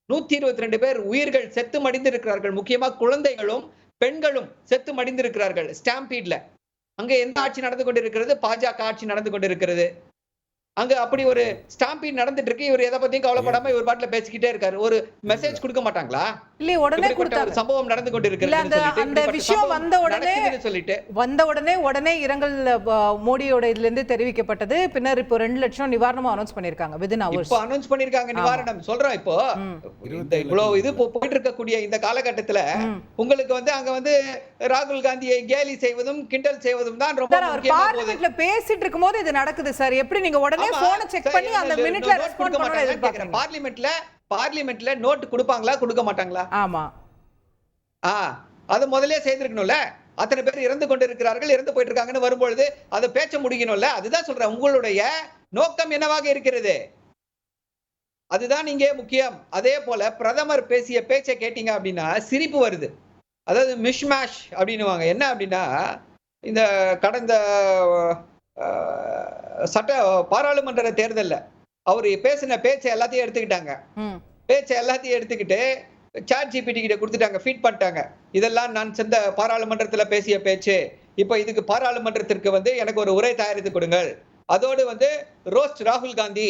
122 பேர் உயிர்கள் செத்து மடிந்திருக்கிறார்கள். முக்கியமா குழந்தைகளும் பெண்களும் செத்து மடிந்திருக்கிறார்கள் ஸ்டாம்பீட்ல. அங்க எந்த ஆட்சி நடந்து கொண்டிருக்கிறது? பாஜக ஆட்சி நடந்து கொண்டிருக்கிறது. அங்க அப்படி ஒரு ஸ்டாம்பீட் நடந்துட்டு இருக்கு. இவர் எதை பத்தியும் கவலைப்படாம இவர் பாட்டுல பேசிக்கிட்டே இருக்காரு. ஒரு மெசேஜ் கொடுக்க மாட்டாங்களா? இல்ல உடனே கொடுத்தாரு. சம்பவம் நடந்து கொண்டிருக்கிறது. அந்த விஷயம் வந்த உடனே இரங்கல் மோடியோட இதுல இருந்து தெரிவிக்கப்பட்டது. பின்னர் இப்போ 2 லட்சம் நிவாரணம் அனௌன்ஸ் பண்ணிருக்காங்க. வித்தின் ஹவர்ஸ் இப்போ அனௌன்ஸ் பண்ணிருக்காங்க நிவாரணம். சொல்றேன் இப்போ இவ்வளவு இது போயிட்டு இருக்கக்கூடிய இந்த காலகட்டத்துல உங்களுக்கு அங்க ராகுல் காந்தியை கேலி செய்வதும் கிண்டல் செய்வதும் தான் ரொம்ப முக்கியமா போகுது. பார்லிமென்ட்ல பேசிட்டு இருக்கும்போது இது நடக்குது சார். எப்படி நீங்க உடனே போனை செக் பண்ணி அந்த மினிட்ல ரெஸ்பாண்ட் பண்ணனும் எதிர்பார்க்கறீங்க? பார்லிமென்ட்ல நோட் கொடுப்பாங்களா கொடுக்க மாட்டாங்களா? ஆமா. அது முதல்ல செய்திருக்கணும்ல. அத்தனை பேர் இறந்து கொண்டிருக்கிறார்கள், இறந்து போயிட்டு இருக்காங்கன்னு வரும்பொழுது அதை பேச்ச முடிக்கணும்ல. அதுதான் சொல்றேன். உங்களுடைய நோக்கம் என்னவாக இருக்கிறது? அதுதான் இங்கே முக்கியம். அதே போல பிரதமர் பேசிய பேச்சை கேட்டீங்க அப்படின்னா சிரிப்பு வருது. அதாவது மிஷ்மேஷ் அப்படின்னுவாங்க. என்ன அப்படின்னா இந்த கடந்த பாராளுமன்ற தேர்தல்ல அவர் பேசின பேச்சை எல்லாத்தையும் எடுத்துக்கிட்டாங்க. பேச்சை எல்லாத்தையும் எடுத்துக்கிட்டு சாட் ஜிபிடி கிட்ட கொடுத்துட்டாங்க, ஃபீட் பண்ணிட்டாங்க. இதெல்லாம் நான் சென்ற பாராளுமன்றத்துல பேசிய பேச்சு, இப்ப இதுக்கு பாராளுமன்றத்திற்கு எனக்கு ஒரு உரை தயாரித்து கொடுங்கள், அதோடு ரோஸ்ட் ராகுல் காந்தி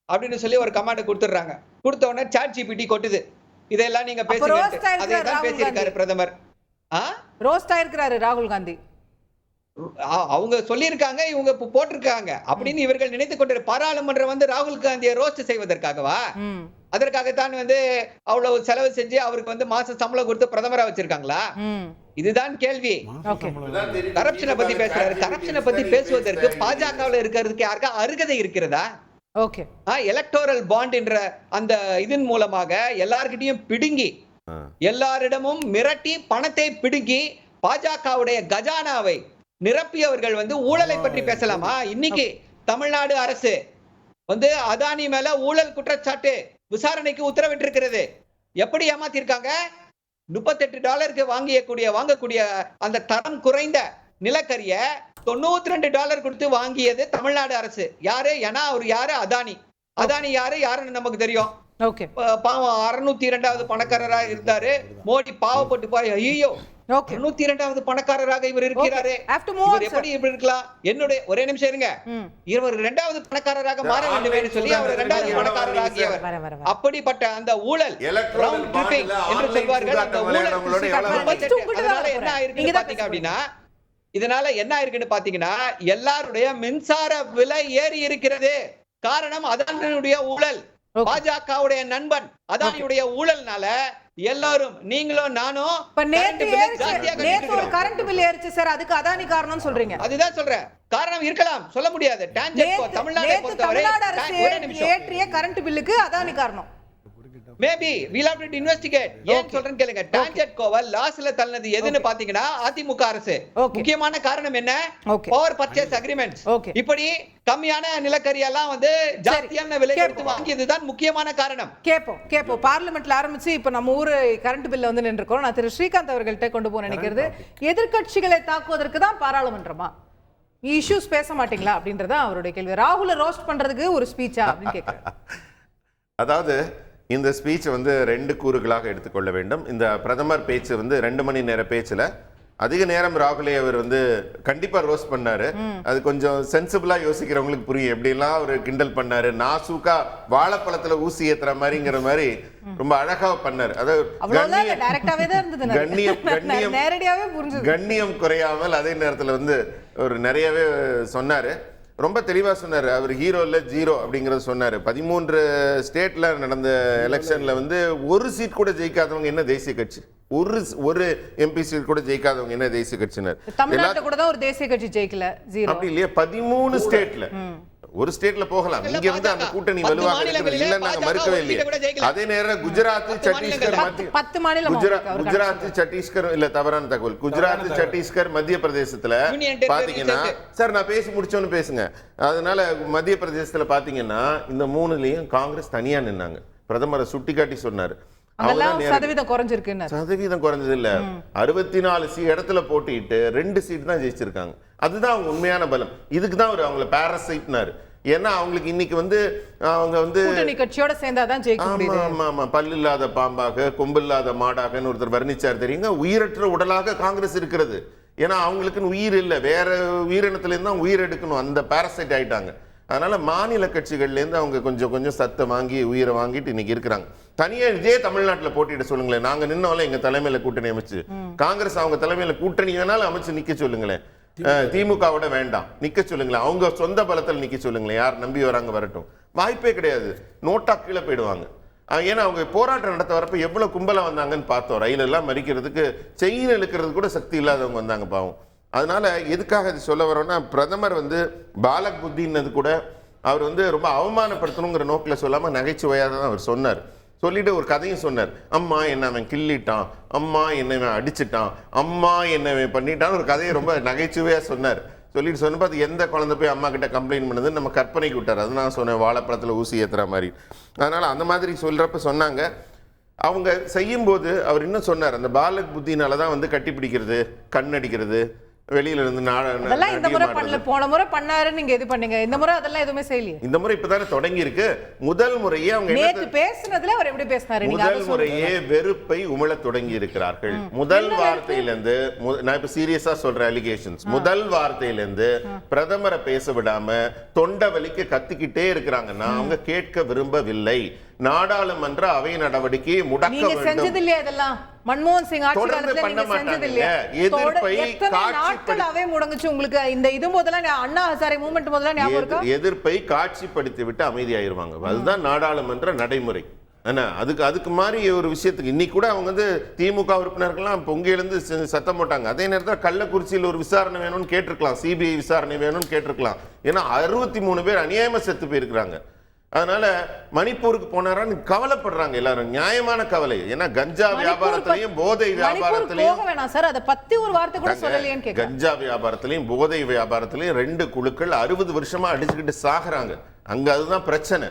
அப்படின்னு சொல்லி ஒரு கமாண்ட் கொடுத்துடுறாங்க. கொடுத்த உடனே சாட் ஜிபிடி கொட்டுது, இதெல்லாம் நீங்க பேசுங்க. அதே தான் பேசியிருக்காரு பிரதமர். ரோஸ்ட் ஆயிருக்கிறாரு ராகுல் காந்தி. அவங்க சொல்லியிருக்காங்க, இவங்க போட்டிருக்காங்க அப்படின்னு இவர்கள் நினைத்துக் கொண்டு பாராளுமன்றம் ராகுல் காந்தியை ரோஸ்ட் செய்வதற்காகவா? அதற்காகத்தான் அவ்வளவு செலவு செஞ்சு அவருக்கு மாச சம்பளம் கொடுத்து பிரதமரா வச்சிருக்காங்களா? இதுதான் கேள்வி. கரப்ஷனை பத்தி பேசுறாரு. கரப்ஷனை பத்தி பேசுவதற்கு பாஜகவில் இருக்கிறதுக்கு யாருக்கா அருகதை இருக்கிறதா? எலக்டோரல் பாண்ட் என்ற அந்த இதன் மூலமாக எல்லார்கிட்டையும் பிடுங்கி, எல்லாரிடமும் மிரட்டி பணத்தை பிடுங்கி பாஜகவுடைய கஜானாவை நிரப்பியவர்கள் ஊழலை பற்றி பேசலாமா? இன்னைக்கு தமிழ்நாடு அரசு அதானி மேல ஊழல் குற்றச்சாட்டு விசாரணைக்கு உத்தரவிட்டிருக்கிறது. எப்படி ஏமாத்திருக்காங்க? $38 வாங்கக்கூடிய அந்த தரம் குறைந்த நிலக்கரிய $92 கொடுத்து வாங்கியது தமிழ்நாடு அரசு. யாரு? ஏன்னா அவர் யாரு? அதானி யாருன்னு நமக்கு தெரியும். ஓகே பாவம் 602வது பணக்காரராக இருந்தாரு. மோடி பாவப்பட்டு போய் ஐயோ ஓகே 602வது பணக்காரராக இவர் இருக்கிறாரு, have to move on, இவர் எப்படி இப்படி இருக்கலாம், என்னுடைய ஒரே நிமிஷம் இருங்க, இவர் 2வது பணக்காரராக மாற வேண்டும் என்று சொல்லி அவர் 2வது பணக்காரராகியவர். அப்படிப்பட்ட அந்த ஊழல் round tripping என்று சொல்வார்கள், அந்த ஊழல். அதனால என்ன ஆயிருக்குன்னு பாத்தீங்க அப்படின்னா, இதனால என்ன ஆயிருக்குன்னு பாத்தீங்கன்னா, எல்லாருடைய மின்சார விலை ஏறி இருக்கிறது. காரணம் அதானியுடைய ஊழல், பாஜகவுடைய நண்பன் அதானியுடைய ஊழல்னால எல்லாரும், நீங்களும் நானும் கரண்ட் பில் ஏறிச்சு சார், அதுக்கு அதானி காரணம் சொல்றீங்க. அதுதான் சொல்றேன், காரணம் இருக்கலாம், சொல்ல முடியாது. தமிழ்நாட்டை பொறுத்தவரை ஏற்றிய கரண்ட் பில்லுக்கு அதானி காரணம். Maybe we'll have to investigate. ஏன் சொல்றேன்னு கேளுங்க. டான்ஜெட்கோவ லாஸ்ல தள்ளனது எதுன்னு பாத்தீங்கன்னா அதிமுக அரசு. முக்கியமான காரணம் என்ன? Power purchase agreements. இப்படி கம்மியான நிலக்கரி எல்லாம் வந்து ஜாஸ்தியான விலை கொடுத்து வாங்கியதுதான் முக்கியமான காரணம். கேப்போ பார்லிமெண்ட்ல ஆரம்பிச்சு இப்ப நம்ம ஊரு கரண்ட் பில்ல வந்து நின்றுக்கோம். நான் திரு ஸ்ரீகாந்த் அவர்கள்ட்ட கொண்டு போக நினைக்கிறது, எதிர்க்கட்சிகளை தாக்குவதற்கு தான் பாராளுமன்றமா, இஷ்யூஸ் பேச மாட்டீங்களா அப்படின்றத அவருடைய கேள்வி. ராகுல ரோஸ்ட் பண்றதுக்கு ஒரு ஸ்பீச்சா அப்படின்னு கேட்கிறேன். அதாவது இந்த ஸ்பீச் வந்து 2 கூறுகளாக எடுத்துக்கொள்ள வேண்டும். இந்த பிரதமர் பேச்சு வந்து 2 மணி நேர பேச்சுல அதிக நேரம் ராகுலே அவர் வந்து கண்டிப்பா ரோஸ்ட் பண்ணாரு. அது கொஞ்சம் சென்சிபிளா யோசிக்கிறவங்களுக்கு புரியும். எப்படிலாம் அவர் கிண்டல் பண்ணாரு, நாசூக்கா வாழைப்பழத்துல ஊசி ஏத்துற மாதிரிங்கிற மாதிரி ரொம்ப அழகா பண்ணாரு. கண்ணியம் குறையாமல் அதே நேரத்துல வந்து ஒரு நிறையவே சொன்னாரு. ரொம்ப தெளிவா சொன்னாரு. அவர் ஹீரோ இல்ல ஜீரோ அப்படிங்கறத சொன்னாரு. 13 ஸ்டேட்ல நடந்த எலெக்ஷன்ல வந்து ஒரு சீட் கூட ஜெயிக்காதவங்க என்ன தேசிய கட்சி, ஒரு எம்பி சீட் கூட ஜெயிக்காதவங்க என்ன தேசிய கட்சினர்? தமிழ்நாட்டுல கூட தான் ஒரு தேசிய கட்சி ஜெயிக்கல, ஜீரோ. அப்படி இல்லையா? 13 ஸ்டேட்ல ஒரு ஸ்டேட்ல போகலாம். இங்க வந்து அந்த கூட்டணி வலுவாக இருக்கிறது இல்ல, நாங்க மறுக்கவே இல்லையே. அதே நேரம் குஜராத், சத்தீஸ்கர், குஜராத், சத்தீஸ்கர் இல்ல, தவறான தகவல். குஜராத், சத்தீஸ்கர், மத்திய பிரதேசத்துல பாத்தீங்கன்னா, சார் நான் பேசி முடிச்சோன்னு பேசுங்க. அதனால மத்திய பிரதேசத்துல பாத்தீங்கன்னா இந்த 3லயும் காங்கிரஸ் தனியா நின்னாங்க. பிரதமரை சுட்டிக்காட்டி சொன்னாரு. சதவீதம் குறைஞ்சது இல்ல, 64 இடத்துல போட்டிட்டு 2 சீட் தான் ஜெயிச்சிருக்காங்க. அதுதான் அவங்க உண்மையான பலம். இதுக்கு தான் அவங்களை பாரசைட்னாரு. ஏன்னா அவங்களுக்கு இன்னைக்கு வந்து அவங்க வந்து கட்சியோட சேர்ந்தாதான் ஜெயிக்க முடியுது. ஆமா, பல்லு இல்லாத பாம்பாக கொம்பு இல்லாத மாடாகன்னு ஒருத்தர் வர்ணிச்சார் தெரியுங்க. உயிரற்ற உடலாக காங்கிரஸ் இருக்கிறது. ஏன்னா அவங்களுக்குன்னு உயிர் இல்லை, வேற உயிரினத்துல இருந்து தான் உயிர் எடுக்கணும், அந்த பாரசைட் ஆயிட்டாங்க. அதனால மாநில கட்சிகள்லேருந்து அவங்க கொஞ்சம் சத்தை வாங்கி உயிரை வாங்கிட்டு இன்னைக்கு இருக்கிறாங்க. தனியா இதே தமிழ்நாட்டில் போட்டியிட சொல்லுங்களேன். நாங்க நின்னாலும் எங்க தலைமையில கூட்டணி அமைச்சு, காங்கிரஸ் அவங்க தலைமையில கூட்டணி வேணாலும் அமைச்சு நிக்க சொல்லுங்களேன். திமுகவோட வேண்டாம், நிக்க சொல்லுங்களேன். அவங்க சொந்த பலத்தில் நிக்க சொல்லுங்களேன். யார் நம்பி வராங்க வரட்டும். வாய்ப்பே கிடையாது. நோட்டா கீழே போயிடுவாங்க. ஏன்னா அவங்க போராட்டம் நடத்த வரப்ப எவ்வளவு கும்பலா வந்தாங்கன்னு பார்த்தோம். ரயில் எல்லாம் மறிக்கிறதுக்கு, செயின் இழுக்கிறது கூட சக்தி இல்லாதவங்க வந்தாங்க பாவம். அதனால எதுக்காக இது சொல்ல வரோம்னா, பிரதமர் வந்து பாலக் புத்தின்னது கூட அவர் வந்து ரொம்ப அவமானப்படுத்தணுங்கிற நோக்கில் சொல்லாம நகைச்சுவையாக தான் அவர் சொன்னார். சொல்லிட்டு ஒரு கதையும் சொன்னார். அம்மா என்ன அவன் கிள்ளிட்டான், அம்மா என்ன அடிச்சிட்டான், அம்மா என்ன பண்ணிட்டான்னு ஒரு கதையை ரொம்ப நகைச்சுவையா சொன்னார். சொல்லிட்டு சொன்னப்போ அது எந்த குழந்தை போய் அம்மா கிட்ட கம்ப்ளைண்ட் பண்ணுதுன்னு நம்ம கற்பனைக்கு விட்டார். அது நான் சொன்னேன், வாழைப்பழத்தில் ஊசி ஏற்றுற மாதிரி. அதனால அந்த மாதிரி சொல்றப்ப சொன்னாங்க. அவங்க செய்யும்போது அவர் இன்னும் சொன்னார், அந்த பாலக் புத்தினால தான் வந்து கட்டி பிடிக்கிறது, கண்ணடிக்கிறது, வெளியில இருந்து இந்த முறை பண்ணல, போன முறை பண்ணாரு, நீங்க இது பண்ணீங்க. இந்த முறை அதெல்லாம் எதுவுமே செய்யல. இந்த முறை இப்பதானே தொடங்கி இருக்கு. முதல் முறையே அவங்க நேத்து பேசுனதுல அவர் எப்படி பேசினாரு? முதல் முறையே வெறுப்பை உமிழ தொடங்கி இருக்கிறார்கள். முதல் வார்த்தையிலிருந்து, நான் இப்ப சீரியஸா சொல்ற அலிகேஷன்ஸ், முதல் வார்த்தையிலிருந்து பிரதமரை பேச விடாம தொண்டை வலிக்க கத்திக்கிட்டே இருக்கிறாங்கன்னா அவங்க கேட்க விரும்பவில்லை. நாடாளுமன்ற அவை நடவடிக்கையை முடக்க வேண்டும். செஞ்சது இல்லையா? இதெல்லாம் மன்மோகன் சிங் ஆட்சி காலத்துல நீங்க செஞ்சது இல்லையா? நாட்களாவே முடங்குச்சு உங்களுக்கு. இந்த இது முதல்ல அண்ணா ஹசாரே மூவ்மெண்ட் முதல்ல ஞாபகம் இருக்கா? எதிர்ப்பை காட்சிப்படுத்தி விட்டு அமைதியாயிருவாங்க. அதுதான் நாடாளுமன்ற நடைமுறை. அதுக்கு மாதிரி ஒரு விஷயத்துக்கு இன்னைக்கு கூட அவங்க வந்து திமுக உறுப்பினர்கள்லாம் பொங்கியிலிருந்து சத்தம் போட்டாங்க. அதே நேரத்தில் கள்ளக்குறிச்சியில் ஒரு விசாரணை வேணும்னு கேட்டிருக்கலாம், சிபிஐ விசாரணை வேணும்னு கேட்டிருக்கலாம். ஏன்னா 63 பேர் அநியாயமா செத்து போயிருக்கிறாங்க. அதனால மணிப்பூருக்கு போனாரான்னு கவலைப்படுறாங்க எல்லாரும். நியாயமான கவலை. ஏன்னா கஞ்சா வியாபாரத்திலையும் போதை வியாபாரத்திலையும், கஞ்சா வியாபாரத்திலையும் போதை வியாபாரத்திலையும் 2 குழுக்கள் 60 வருஷமா அடிச்சுக்கிட்டு சாகுறாங்க. அங்க அதுதான் பிரச்சனை.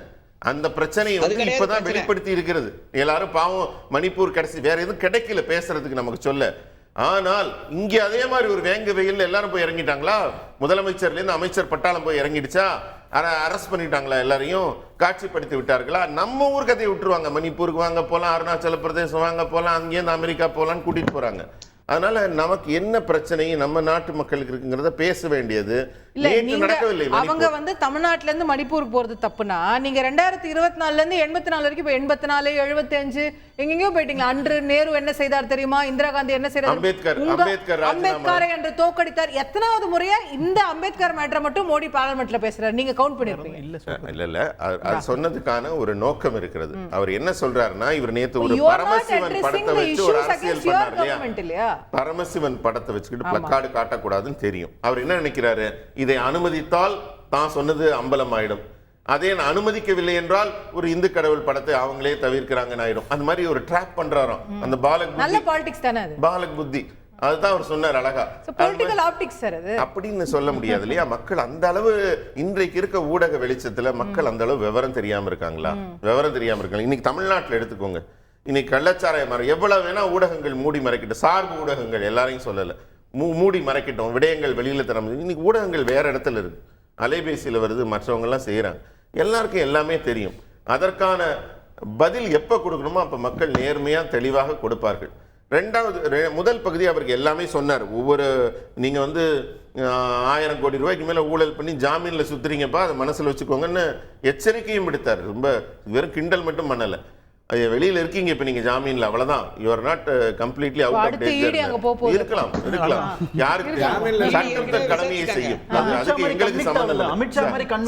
அந்த பிரச்சனையை வந்து இப்பதான் வெளிப்படுத்தி இருக்கிறது. எல்லாரும் பாவம் மணிப்பூர் கடைசி வேற எதுவும் கிடைக்கல பேசுறதுக்கு நமக்கு சொல்ல. ஆனால் இங்க அதே மாதிரி ஒரு வேங்க வெயில் எல்லாரும் போய் இறங்கிட்டாங்களா? முதலமைச்சர்ல இருந்து அமைச்சர் பட்டாளம் போய் இறங்கிடுச்சா? அரெஸ்ட் பண்ணிட்டாங்களா, எல்லாரையும் காட்சிப்படுத்தி விட்டார்களா? நம்ம ஊர் கதையை விட்டுருவாங்க. மணிப்பூருக்கு வாங்க போகலாம், அருணாச்சல பிரதேசம் வாங்க போகலாம், அங்கேருந்து அமெரிக்கா போகலான்னு கூட்டிட்டு போறாங்க. அதனால நமக்கு என்ன பிரச்சனை நம்ம நாட்டு மக்களுக்கு இருக்குங்கிறத பேச வேண்டியது நடக்கவில்லை. அவங்க வந்து தமிழ்நாட்டுல இருந்து மணிப்பூருக்கு போறது தப்புனா, நீங்க 2024 இருந்து 84 வரைக்கும் இப்ப 84 75 எங்கெங்கயோ போயிட்டீங்களா? அன்று நேரு என்ன செய்தார் தெரியுமா? இந்திரா காந்தி என்ன செய்தார்? அம்பேத்கரை என்று தோக்கடித்தார். எத்தனாவது முறையா இந்த அம்பேத்கர் மேட்டரை மட்டும் மோடி பார்லிமெண்ட்ல பேசுறாரு? நீங்க கவுண்ட் பண்ணிருப்பீங்க. இல்ல அது சொன்னதுக்கான ஒரு நோக்கம் இருக்கிறது. அவர் என்ன சொல்றாருன்னா, இவர் நேத்து ஒரு பரமசிவன் படத்தை வச்சு ஒரு அரசியல் பண்ணார் இல்லையா? பரமசிவன் படத்தை வச்சுக்கிட்டு பிளக்கார்டு காட்டக்கூடாதுன்னு தெரியும். அவர் என்ன நினைக்கிறாரு, இதை அனுமதித்தால் தான் சொன்னது அம்பலம் ஆயிடும், அதே அனுமதிக்கவில்லை என்றால் ஒரு இந்து கடவுள் படத்தை அவங்களே தவிர்க்கிறாங்கன்னு ஆயிடும். அந்த மாதிரி ஒரு ட்ராப் பண்றாராம் அந்த பாலக் நல்ல பாலிடிக்ஸ் தானே அது, பாலக் புத்தி. அதுதான் அவர் சொன்னார் அழகா. பொலிட்டிக்கல் ஆப்டிக்ஸ் சார் அது அப்படின்னு சொல்ல முடியாது இல்லையா? மக்கள் அந்த அளவு இன்றைக்கு இருக்க ஊடக வெளிச்சத்துல மக்கள் அந்த அளவு விவரம் தெரியாம இருக்காங்களா? விவரம் தெரியாம இருக்காங்க. இன்னைக்கு தமிழ்நாட்டுல எடுத்துக்கோங்க, இன்னைக்கு கள்ளச்சாராய மரம் எவ்வளவு வேணா ஊடகங்கள் மூடி மறைக்கட்டும், சார்பு ஊடகங்கள் எல்லாரையும் சொல்லல, மூடி மறைக்கட்டும், விடயங்கள் வெளியில தர முடியும். இன்னைக்கு ஊடகங்கள் வேற இடத்துல இருக்கு, அலைபேசியில வருது, மற்றவங்க எல்லாம் செய்யறாங்க, எல்லாருக்கும் எல்லாமே தெரியும். அதற்கான பதில் எப்ப கொடுக்கணுமோ அப்ப மக்கள் நேர்மையா தெளிவாக கொடுப்பார்கள். முதல் பகுதி அவருக்கு எல்லாமே சொன்னார். ஒவ்வொரு நீங்க வந்து 1000 கோடி ரூபாய்க்கு மேல ஊழல் பண்ணி ஜாமீன்ல சுத்துறீங்கப்பா, அதை மனசுல வச்சுக்கோங்கன்னு எச்சரிக்கையும் விடுத்தார். ரொம்ப வெறும் கிண்டல் மட்டும் பண்ணல. வெளியில இருக்கீங்க இப்ப நீங்க ஜாமீன்ல, அவ்வளவுதான், you are not completely out of danger. இருக்கலாம் யாருக்கு சட்டம் கடமையை செய்யும், அதுக்கு எங்களுக்கு சம்பந்தம் இல்லை.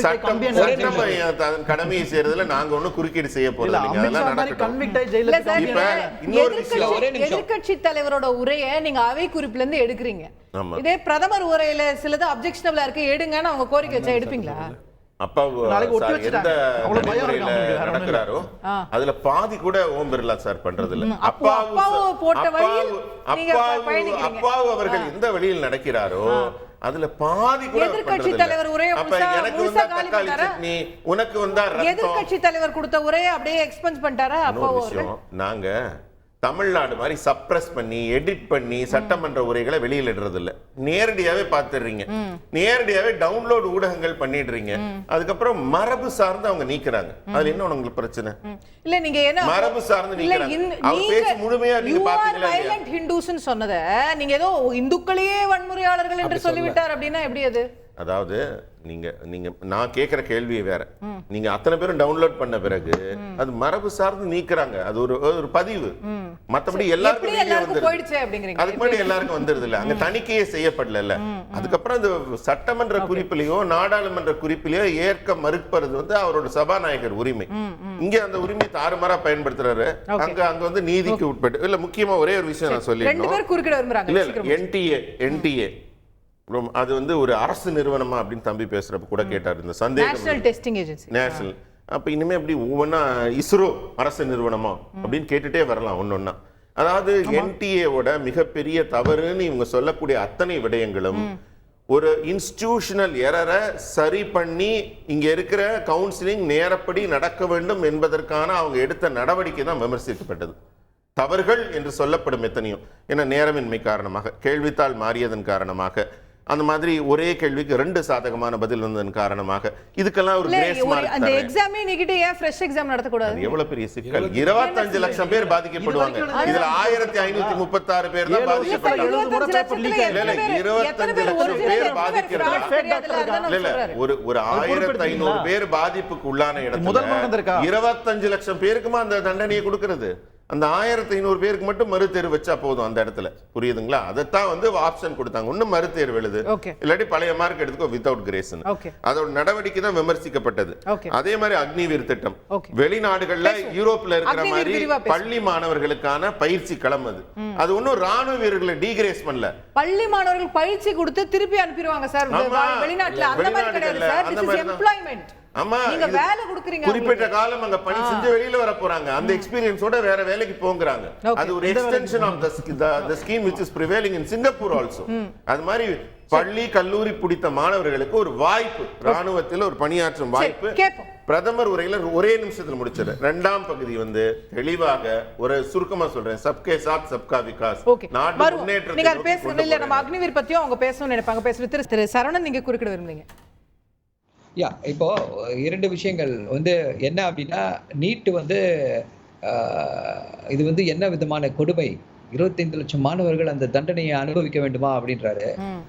சட்டம் கடமையை செய்யறதுல நாங்க ஒண்ணும் குறுக்கீடு செய்ய போறது இல்லைங்க, அதெல்லாம் நடக்கட்டும். இப்ப இன்னொரு விஷயம், எதிர்க்கட்சி தலைவரோட உரையை நீங்க அவை குறிப்புல இருந்து எடுக்கிறீங்க, இதே பிரதமர் உரையில சிலது அப்ஜெக்ஷனபிளா இருக்கு எடுங்கன்னு அவங்க கோரிக்கை வச்சா எடுப்பீங்களா? அப்பா எந்த நடைமுறையில நடக்கிறாரோ அதுல பாதி கூட ஓம் பிர்லா சார் பண்றது இல்ல. அப்பாவு அவர்கள் எந்த வழியில் நடக்கிறாரோ அதுல பாதி கூட எதிர்க்கட்சி தலைவர் உரையை எனக்கு வந்தா தக்காளி சட்னி, உனக்கு வந்தா ரத்தம். எதிர்க்கட்சி தலைவர் கொடுத்த உரையை அப்படியே எக்ஸ்பென்ஸ் பண்ணிட்டாரா? அப்பா நாங்க தமிழ்நாடு மாதிரி சப்ரஸ் பண்ணி எடிட் பண்ணி சட்டமன்ற உரைகளை வெளியில இடுறது இல்ல, நேரடியாவே பாத்துறீங்க, நேரடியாவே டவுன்லோட் ஊடகங்கள் பண்ணிடுறீங்க. அதுக்கப்புறம் மரபு சார்ந்து அவங்க நீக்குறாங்க. அதுல என்ன உங்களுக்கு பிரச்சனை இல்ல? நீங்க என்ன மரபு சார்ந்து நீக்குறாங்க? அவர் பேச்சு முழுமையா நீங்க பாத்தீங்களா? வயலண்ட் ஹிந்துஸ்னு சொன்னத நீங்க ஏதோ இந்துக்களையே வன்முறையாளர்கள் என்று சொல்லிவிட்டார் அப்படின்னா எப்படி அது? அதாவது நீங்க நான் கேட்கிற கேள்வியே வேற. நீங்க அத்தனை பேரும் டவுன்லோட் பண்ண பிறகு அது மரபு சார்ந்து நீக்குறாங்க, அது ஒரு பதிவு. மத்தபடி எல்லாருக்கும் போயிடுச்சு அப்படிங்கறீங்க. அதுக்கு முன்னாடி எல்லாருக்கும் வந்துருது இல்ல, அங்க தணிக்கையே செய்யப்படல. அதுக்கப்புறம் அந்த சட்டமன்ற குறிப்பிலையோ நாடாளுமன்ற குறிப்பிலையோ ஏற்க மறுப்பது வந்து அவரோட சபாநாயகர் உரிமை. இங்க அந்த உரிமை தாறுமாறா பயன்படுத்துறாரு. அங்க வந்து நீதிக்கு உட்பட்டு இல்ல. முக்கியமா ஒரே ஒரு விஷயம் நான் சொல்லிடுறேன். என்டிஏ அது வந்து ஒரு அரசு நிறுவனமா அப்படின்னு தம்பி பேசுறப்ப கூட கேட்டார் இந்த சந்தேகம். National testing agency, national. அப்ப இனிமே எப்படி ஒவ்வொன்னா இஸ்ரோ அரசு நிறுவனமா அப்படின்னு கேட்டுட்டே வரலாம் ஒன்னொன்னா. அதாவது என்டிஏவோட மிகப்பெரிய தவறுன்னு இவங்க சொல்லக்கூடிய அத்தனை விடயங்களும் ஒரு இன்ஸ்டிடியூஷனல் எரரை சரி பண்ணி இங்க இருக்கிற கவுன்சிலிங் நேரப்படி நடக்க வேண்டும் என்பதற்கான அவங்க எடுத்த நடவடிக்கை தான் விமர்சிக்கப்பட்டது. தவறுகள் என்று சொல்லப்படும் எத்தனையும், ஏன்னா நேரமின்மை காரணமாக, கேள்வித்தாள் மாறியதன் காரணமாக, அந்த மாதிரி ஒரே கேள்விக்கு 2 சாதகமான பதில் வந்ததன் காரணமாக இதுக்கெல்லாம் ஒரு கிரேஸ் மார்க். அந்த எக்ஸாமே நீக்கிட்டு ஏன் ஃப்ரெஷ் எக்ஸாம் நடத்த கூடாது? எவ்வளவு பெரிய சிக்கல். 25 லட்சம் பேர் பாதிக்கப்படுவாங்க. இதுல 1536 பேர் தான் பாதிக்கப்படுறாங்க. 25 லட்சம் பேர் பாதிக்கிறாங்க. ஒரு 1500 பேர் பாதிப்புக்கு உள்ளான இடத்துல 25 லட்சம் பேருக்குமா அந்த தண்டனையை கொடுக்கிறது? அந்த 1500 பேருக்கு மட்டும் மறுதேர்வு வச்சா போதும் அந்த இடத்துல, புரியுதுங்களா? அதைத்தான் வந்து ஆப்ஷன் கொடுத்தாங்க. ஒன்னும் மறுதேர்வு எழுது, இல்லாட்டி பழைய மார்க் எடுத்துக்கோ வித்அவுட் கிரேஸ். அதோட நடவடிக்கை தான் விமர்சிக்கப்பட்டது. அதே மாதிரி அக்னிவீர் திட்டம் வெளிநாடுகள்ல யூரோப்ல இருக்கிற மாதிரி பள்ளி மாணவர்களுக்கான பயிற்சி களம். அது ஒன்னும் ராணுவ வீரர்களை டீகிரேஸ் பண்ணல, பள்ளி மாணவர்கள் பயிற்சி கொடுத்து திருப்பி அனுப்பிடுவாங்க சார் வெளிநாட்டுல. அந்த மாதிரி கிடையாது சார், திஸ் இஸ் எம்ப்ளாய்மென்ட். ஆமா, குறிப்பிட்ட காலம் அங்க பணி செஞ்சு வெளியில வர போறாங்க, அந்த எக்ஸ்பீரியன்ஸோட வேற வேலைக்கு போங்கறாங்க. அது ஒரு extension of the scheme which is prevailing in Singapore also. அது மாதிரி பள்ளி கல்லூரி பிடித்த மாணவர்களுக்கு ஒரு வாய்ப்பு, ராணுவத்தில் ஒரு பணியாற்றும் வாய்ப்பு. பிரதமர் உரையில ஒரே நிமிஷத்துல முடிச்சது. 2ஆம் பகுதி வந்து தெளிவாக ஒரு சுருக்கமா சொல்றேன், சப்கே சாத் சப்கா விகாஸ், நாடு முன்னேற்றத்தை. நீங்க பேசுறது இல்ல, நம்ம அக்னிவீர் பத்தியும் அவங்க பேசணும்னு நினைப்பாங்க. பேசுறது திரு சரவணன், நீங்க குறுக்கிட விரும்புறீங்க? இப்போ 2 விஷயங்கள் வந்து என்ன அப்படின்னா, நீட் வந்து இது வந்து என்ன விதமான கொடுமை? 25 லட்சம் மாணவர்கள் அந்த தண்டனையை அனுபவிக்க வேண்டுமா அப்படின்றாரு.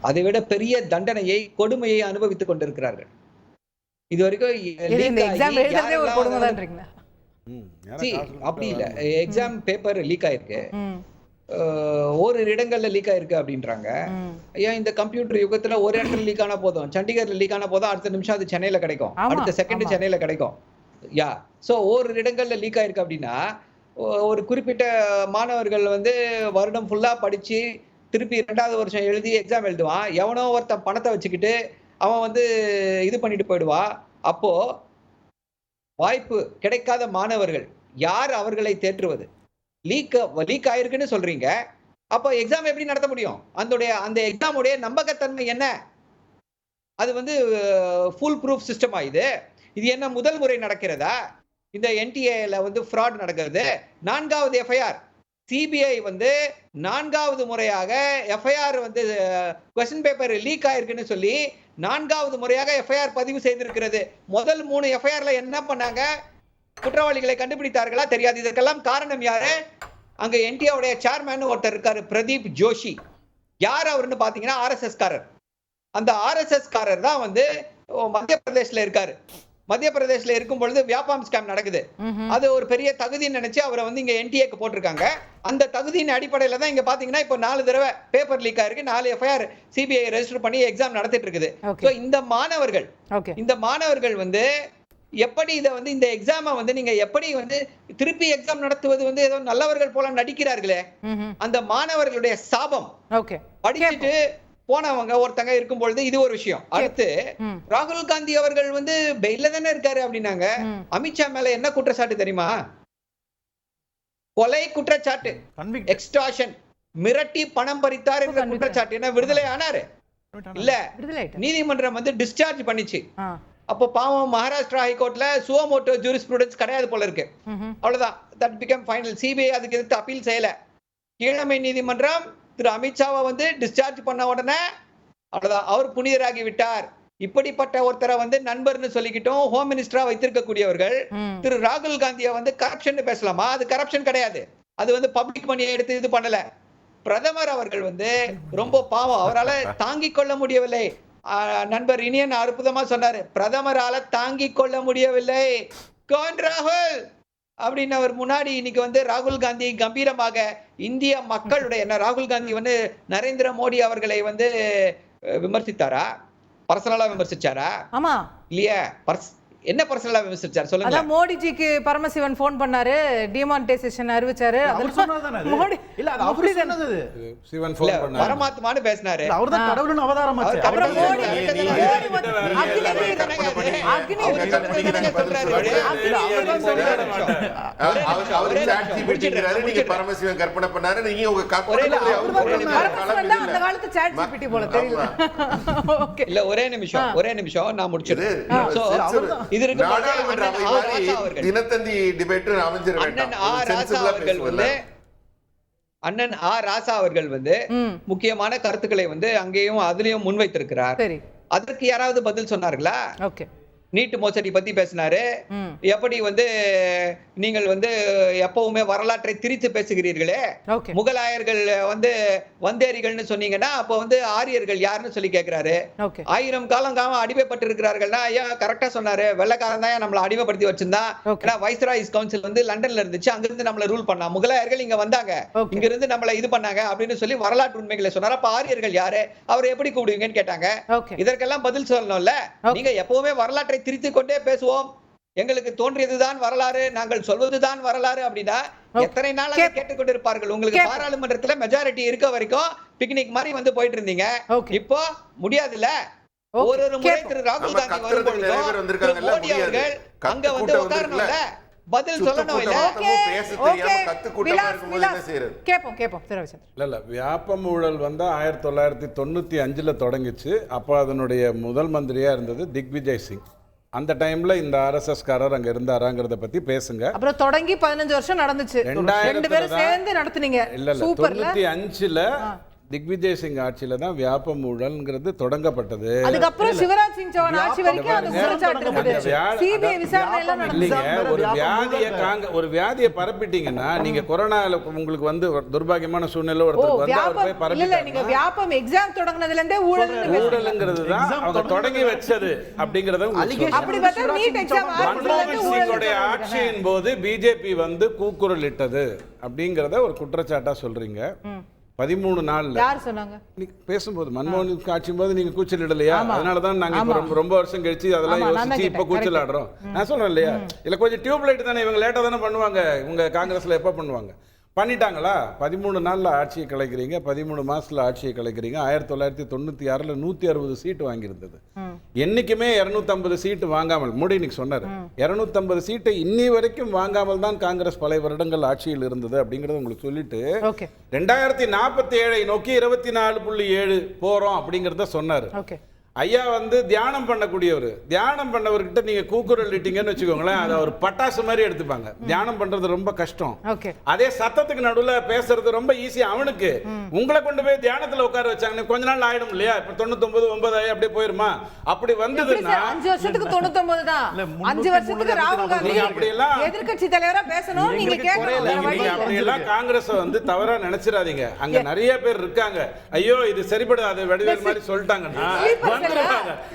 அதை விட பெரிய தண்டனையை, கொடுமையை அனுபவித்துக் கொண்டிருக்கிறார்கள். இதுவரைக்கும் இந்த எக்ஸாம் எழுதுறதே ஒரு கொடுமைதான்றீங்களா? அப்படி இல்ல. எக்ஸாம் பேப்பர் லீக் ஆயிருக்கு. ஓரிரு இடங்கள்ல லீக் ஆயிருக்கு அப்படின்றாங்க. ஏன் இந்த கம்ப்யூட்டர் யுகத்துல ஒரு இடத்துல லீக் ஆனா போதும், சண்டிகர்ல லீக் ஆனா போதும், அடுத்த நிமிஷம் அது சென்னையில கிடைக்கும், அடுத்த செகண்ட் சென்னையில கிடைக்கும். சோ ஓரிரு இடங்கள்ல லீக் ஆயிருக்கு அப்படின்னா, ஒரு குறிப்பிட்ட மாணவர்கள் வந்து வருடம் ஃபுல்லா படிச்சு திருப்பி 2வது வருஷம் எழுதி எக்ஸாம் எழுதுவான். எவனோ ஒருத்தன் பணத்தை வச்சுக்கிட்டு அவன் வந்து இது பண்ணிட்டு போயிடுவான். அப்போ வாய்ப்பு கிடைக்காத மாணவர்கள் யார் அவர்களை தேற்றுவது? லீக் ஆயிருக்குன்னு சொல்றீங்க. அப்போ எக்ஸாம் எப்படி நடத்த முடியும்? அந்த எக்ஸாமுடைய நம்பகத்தன்மை என்ன? அது வந்து ஃபுல் ப்ரூஃப் சிஸ்டமா இது? இது என்ன முதல் முறை நடக்கிறதா? இந்த என்டிஏல வந்து ஃப்ராட் நடக்கிறது. 4வது எஃப்ஐஆர் சிபிஐ வந்து 4வது முறையாக எஃப்ஐஆர் வந்து கொஸ்டின் பேப்பர் லீக் ஆயிருக்குன்னு சொல்லி 4வது முறையாக எஃப்ஐஆர் பதிவு செய்திருக்கிறது. முதல் 3 எஃப்ஐஆர்ல என்ன பண்ணாங்க? குற்றவாளிகளை கண்டுபிடித்தார்களா? தெரியாது. இதற்கெல்லாம் காரணம் யாரு? அங்க என்டிஏவுடைய சேர்மேன் ஒருத்தர் இருக்காரு, பிரதீப் ஜோஷி. யார் அவருன்னு பாத்தீங்கன்னா ஆர்எஸ்எஸ் காரர். அந்த ஆர்எஸ்எஸ் காரர் தான் வந்து மத்திய பிரதேசல இருக்காரு. மத்திய பிரதேசல இருக்கும் பொழுது வியாபாம் ஸ்கேம் நடக்குது. அது ஒரு பெரிய தகுதின்னு நினைச்சு அவரை வந்து இங்க என்டிஏக்கு போட்டிருக்காங்க. அந்த தகுதியின் அடிப்படையில தான் இங்க பாத்தீங்கன்னா இப்போ 4 தடவை பேப்பர் லீக் ஆயிருக்கு, 4 எஃப்ஐஆர் சிபிஐ ரெஜிஸ்டர் பண்ணி எக்ஸாம் நடத்திட்டு இருக்குது. சோ இந்த மாணவர்கள் வந்து எப்படி இதை வந்து இந்த எக்ஸாமை வந்து நீங்க எப்படி வந்து திருப்பி எக்ஸாம் நடத்துவது வந்து ஏதோ நல்லவர்கள் போல நடிக்கிறார்களே, அந்த மாணவர்களுடைய சாபம். படிச்சுட்டு போனவங்க ஒருத்தங்க இருக்கும் பொழுது இது ஒரு விஷயம். அடுத்து ராகுல் காந்தி அவர்கள் வந்து பெயில்ல தானே இருக்காரு அப்படின்னாங்க. அமித்ஷா மேல என்ன குற்றச்சாட்டு தெரியுமா? கொலை குற்றச்சாட்டு, எக்ஸ்டார்ஷன், மிரட்டி பணம் பறித்தார் என்ற குற்றச்சாட்டு. என்ன விடுதலை ஆனாரு? இல்ல, நீதிமன்றம் வந்து டிஸ்சார்ஜ் பண்ணிச்சு. அப்போ பாவம் மகாராஷ்டிரா ஹைகோர்ட்ல சுவமோட்டோ ஜூரிஸ்ப்ரூடன்ஸ் கிடையாது போல இருக்கு. அவ்வளவுதான், தட் பிகம் ஃபைனல். சிபிஐ அதுக்கு எதிர்த்து அப்பீல் செய்யல. கீழமை நீதிமன்றம் திரு அமித்ஷாவை வந்து டிஸ்சார்ஜ் பண்ண உடனே அவ்வளவுதான், அவர் புனிதராகி விட்டார். இப்படிப்பட்ட ஒருத்தரை வந்து நண்பர்னு சொல்லிக்கிட்டோம் ஹோம் மினிஸ்டரா வைத்திருக்கக்கூடியவர்கள் திரு ராகுல் காந்தியை வந்து கரப்ஷன் பேசலாமா? அது கரப்ஷன் கிடையாது. அது வந்து பப்ளிக் மணியை எடுத்து இது பண்ணல. பிரதமர் அவர்கள் வந்து ரொம்ப பாவம், அவரால் தாங்கிக் கொள்ள முடியவில்லை. நண்பர் இனியன் அற்புதமா சொன்னாரு, பிரதமரால தாங்கிக் கொள்ள முடியவில்லை. கோன் ராகுல் அப்படின்னு அவர் முன்னாடி இன்னைக்கு வந்து ராகுல் காந்தி கம்பீரமாக இந்திய மக்களுடைய ராகுல் காந்தி வந்து நரேந்திர மோடி அவர்களை வந்து விமர்சித்தாரா? பர்சனலா விமர்சிச்சாரா? ஆமா இல்லையா? என்ன பர்சனலா விமர்சிச்சார் சொல்லுங்க. அதான் மோடிஜிக்கு பரமசிவன் ஃபோன் பண்ணாரு, டிமானிடைசேஷன் அறிவிச்சாரு. அவர் சொன்னதானே அது? மோடி இல்ல அது அவரே சொன்னது. சிவன் ஃபோன் பண்ணாரு, பரமாத்மான்னு பேசினாரு. அவர்தான் கடவுள்னு அவதாரம் ஆச்சு. அப்புறம் மோடி நீங்க பரமசிவன் கற்பனை பண்ணாரு, நீங்க உங்க அந்த காலத்து சாட் ஜிபிடி போல தெரியல. இல்ல ஒரே நிமிஷம் நான் முடிச்சிடுறேன். தினத்தந்தி டிபேட் அமைஞ்சிர வேண்டாம். அண்ணன் ஆ ராசா அவர்கள் வந்து முக்கியமான கருத்துக்களை வந்து அங்கேயும் அதுலயும் முன்வைத்திருக்கிறார். அதற்கு யாராவது பதில் சொன்னார்களா? நீட் மோசடி பத்தி பேசினாரு. எப்படி வந்து நீங்கள் வந்து எப்பவுமே வரலாற்றை திரித்து பேசுகிறீர்களே, முகலாயர்கள் வந்து வந்தேரிகள்னு சொன்னீங்கன்னா அப்ப வந்து ஆரியர்கள் யாருன்னு சொல்லி கேட்கிறாரு. 1000 காலம் அடிமைப்பட்டு இருக்கிறார்கள்னா ஐயா கரெக்டா சொன்னாரு, வெள்ளக்காரன் தான் நம்மளை அடிமைப்படுத்தி வச்சிருந்தான். ஏன்னா வைஸ்ராய்ஸ் கவுன்சில் வந்து லண்டன்ல இருந்துச்சு, அங்கிருந்து நம்மள ரூல் பண்ணா. முகலாயர்கள் இங்க வந்தாங்க, இங்க இருந்து நம்மள இது பண்ணாங்க அப்படின்னு சொல்லி வரலாற்று உண்மைகளை சொன்னாரு. அப்ப ஆரியர்கள் யாரு, அவரை எப்படி கூப்பிடுவீங்கன்னு கேட்டாங்க. இதற்கெல்லாம் பதில் சொல்லணும்ல. நீங்க எப்பவுமே வரலாற்றை திரித்து கொண்டே பேசுவோம், எங்களுக்கு தோன்றியதுதான் வரலாறு, நாங்கள் சொல்வதுதான் வரலாறு அப்படின்னா எத்தனை நாளாக கேட்டுக்கொண்டிருப்பார்கள்? உங்களுக்கு பாராளுமன்றத்துல மெஜாரிட்டி இருக்க வரைக்கும் பிக்னிக் மாதிரி வந்து போயிட்டு இருந்தீங்க. இப்போ முடியாதுல்ல. ஒரு முறை திரு ராகுல் காந்தி வரும்பொழுதும் மோடி அவர்கள் அங்க வந்து உட்காரணும்ல, பதில் சொல்லணும். இல்ல வியாபம் ஊழல் வந்து 1995 தொடங்கிச்சு. அப்போ அதனுடைய முதல் மந்திரியா இருந்தது திக்விஜய் சிங். அந்த டைம்ல இந்த ஆர்எஸ்எஸ் காரர் அங்க இருந்தாராங்கிறத பத்தி பேசுங்க. அப்புறம் தொடங்கி 15 வருஷம் நடந்துச்சு, 2 பேரும் சேர்ந்து நடத்துனீங்க. இல்ல 95ல திக்விஜய் சிங் ஆட்சியில தான் வியாபம் ஊழல்ங்கிறது தொடங்கப்பட்டது. அதுக்கப்புறம் சிவராஜ் சிங் சௌஹான் ஆட்சி வரைக்கும் அந்த குற்றச்சாட்டு இருந்தது. சிபிஐ விசாரணை எல்லாம் இல்லைங்க, நடந்துச்சு. ஒரு வியாதியை பரப்பிட்டீங்கன்னா நீங்க கொரோனால உங்களுக்கு வந்து துர்பாகியமான சூழ்நிலை ஒருத்தருக்கு வந்து அவர் போய் இல்ல பரப்பிட்டாங்க. நீங்க வியாபம் எக்ஸாம் தொடங்குனதுல இருந்தே ஊழல்ங்கிறது தான் அவங்க தொடங்கி வச்சது அப்படிங்கறத அப்படி பார்த்தா நீட் எக்ஸாம் மன்மோகன் சிங்கோட ஆட்சியின் போது பிஜேபி வந்து கூக்குரல் இட்டது அப்படிங்கறத ஒரு குற்றச்சாட்டா சொல்றீங்க. 13 நாள்ல யார் சொன்னாங்க? பேசும்போது மன்மோகன் ஆட்சியும் போது நீங்க கூச்சல் இடலையா? அதனாலதான் நாங்க இப்ப ரொம்ப வருஷம் கழிச்சு அதெல்லாம் யோசிச்சு இப்ப கூச்சல் ஆடுறோம். நான் சொல்றேன் இல்லையா, இல்ல கொஞ்சம் டியூப் லைட் தானே, இவங்க லேட்டா தானே பண்ணுவாங்க. இவங்க காங்கிரஸ்ல எப்ப பண்ணுவாங்க? பண்ணிட்டாங்களா? 13 நாள்ல ஆட்சியை கலைக்கிறீங்க, 13 மாசத்துல ஆட்சியை கலைக்கிறீங்க. 1996ல 160 சீட்டு வாங்கியிருந்தது. என்னைக்குமே 250 சீட்டு வாங்காமல், மோடி இன்னைக்கு சொன்னாரு 250 சீட்டை இன்னி வரைக்கும் வாங்காமல் தான் காங்கிரஸ் பல வருடங்கள் ஆட்சியில் இருந்தது அப்படிங்கறத உங்களுக்கு சொல்லிட்டு 2047 நோக்கி 24.7 போறோம் அப்படிங்கறத சொன்னாரு. ஐயா வந்து தியானம் பண்ணக்கூடியவர். தியானம் பண்ணவர்கிட்ட நீங்க கூக்குரல் இட்டீங்கன்னு வச்சுக்கோங்களேன், அதை ஒரு பட்டாசு மாதிரி எடுத்துப்பாங்க. தியானம் பண்றது ரொம்ப கஷ்டம். அதே சத்தத்துக்கு நடுவுல பேசுறது ரொம்ப ஈஸி அவனுக்கு. உங்களை கொண்டு போய் தியானத்துல உட்கார வச்சாங்க, கொஞ்ச நாள் ஆயிடும் இல்லையா? இப்ப 99 9 அப்படியே போயிருமா? அப்படி வந்ததுன்னா 5 வருஷத்துக்கு 99 தான். 5 வருஷத்துக்கு ராகுல் காந்தி அப்படி எல்லாம் எதிர்க்கட்சி தலைவரா பேசணும். நீங்க கேட்கணும். அப்படி எல்லாம் காங்கிரஸ் வந்து தவறா நினைச்சிராதீங்க. அங்க நிறைய பேர் இருக்காங்க. ஐயோ இது சரிபடாது வடிவேல் மாதிரி சொல்லிட்டாங்கன்னா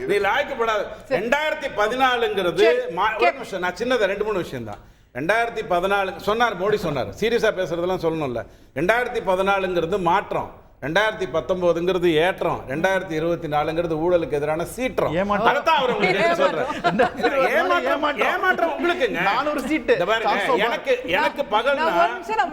நீ லாய்க்கப்படாது. 2014ங்கிறது நான் சின்னதா 2-3 விஷயம் தான். 2014 சொன்னார் மோடி சொன்னார், சீரியஸா பேசுறதெல்லாம் சொல்லணும்ல. 2014ங்கிறது மாற்றம், 2019ங்கிறது ஏற்றம், 2024ங்கிறது ஊழலுக்கு எதிரான சீற்றம். அதான் அவர் உங்களுக்கு சொல்றாரு. ஏமாற்றம் உங்களுக்குங்க. 400 சீட்டு எனக்கு பகல்னா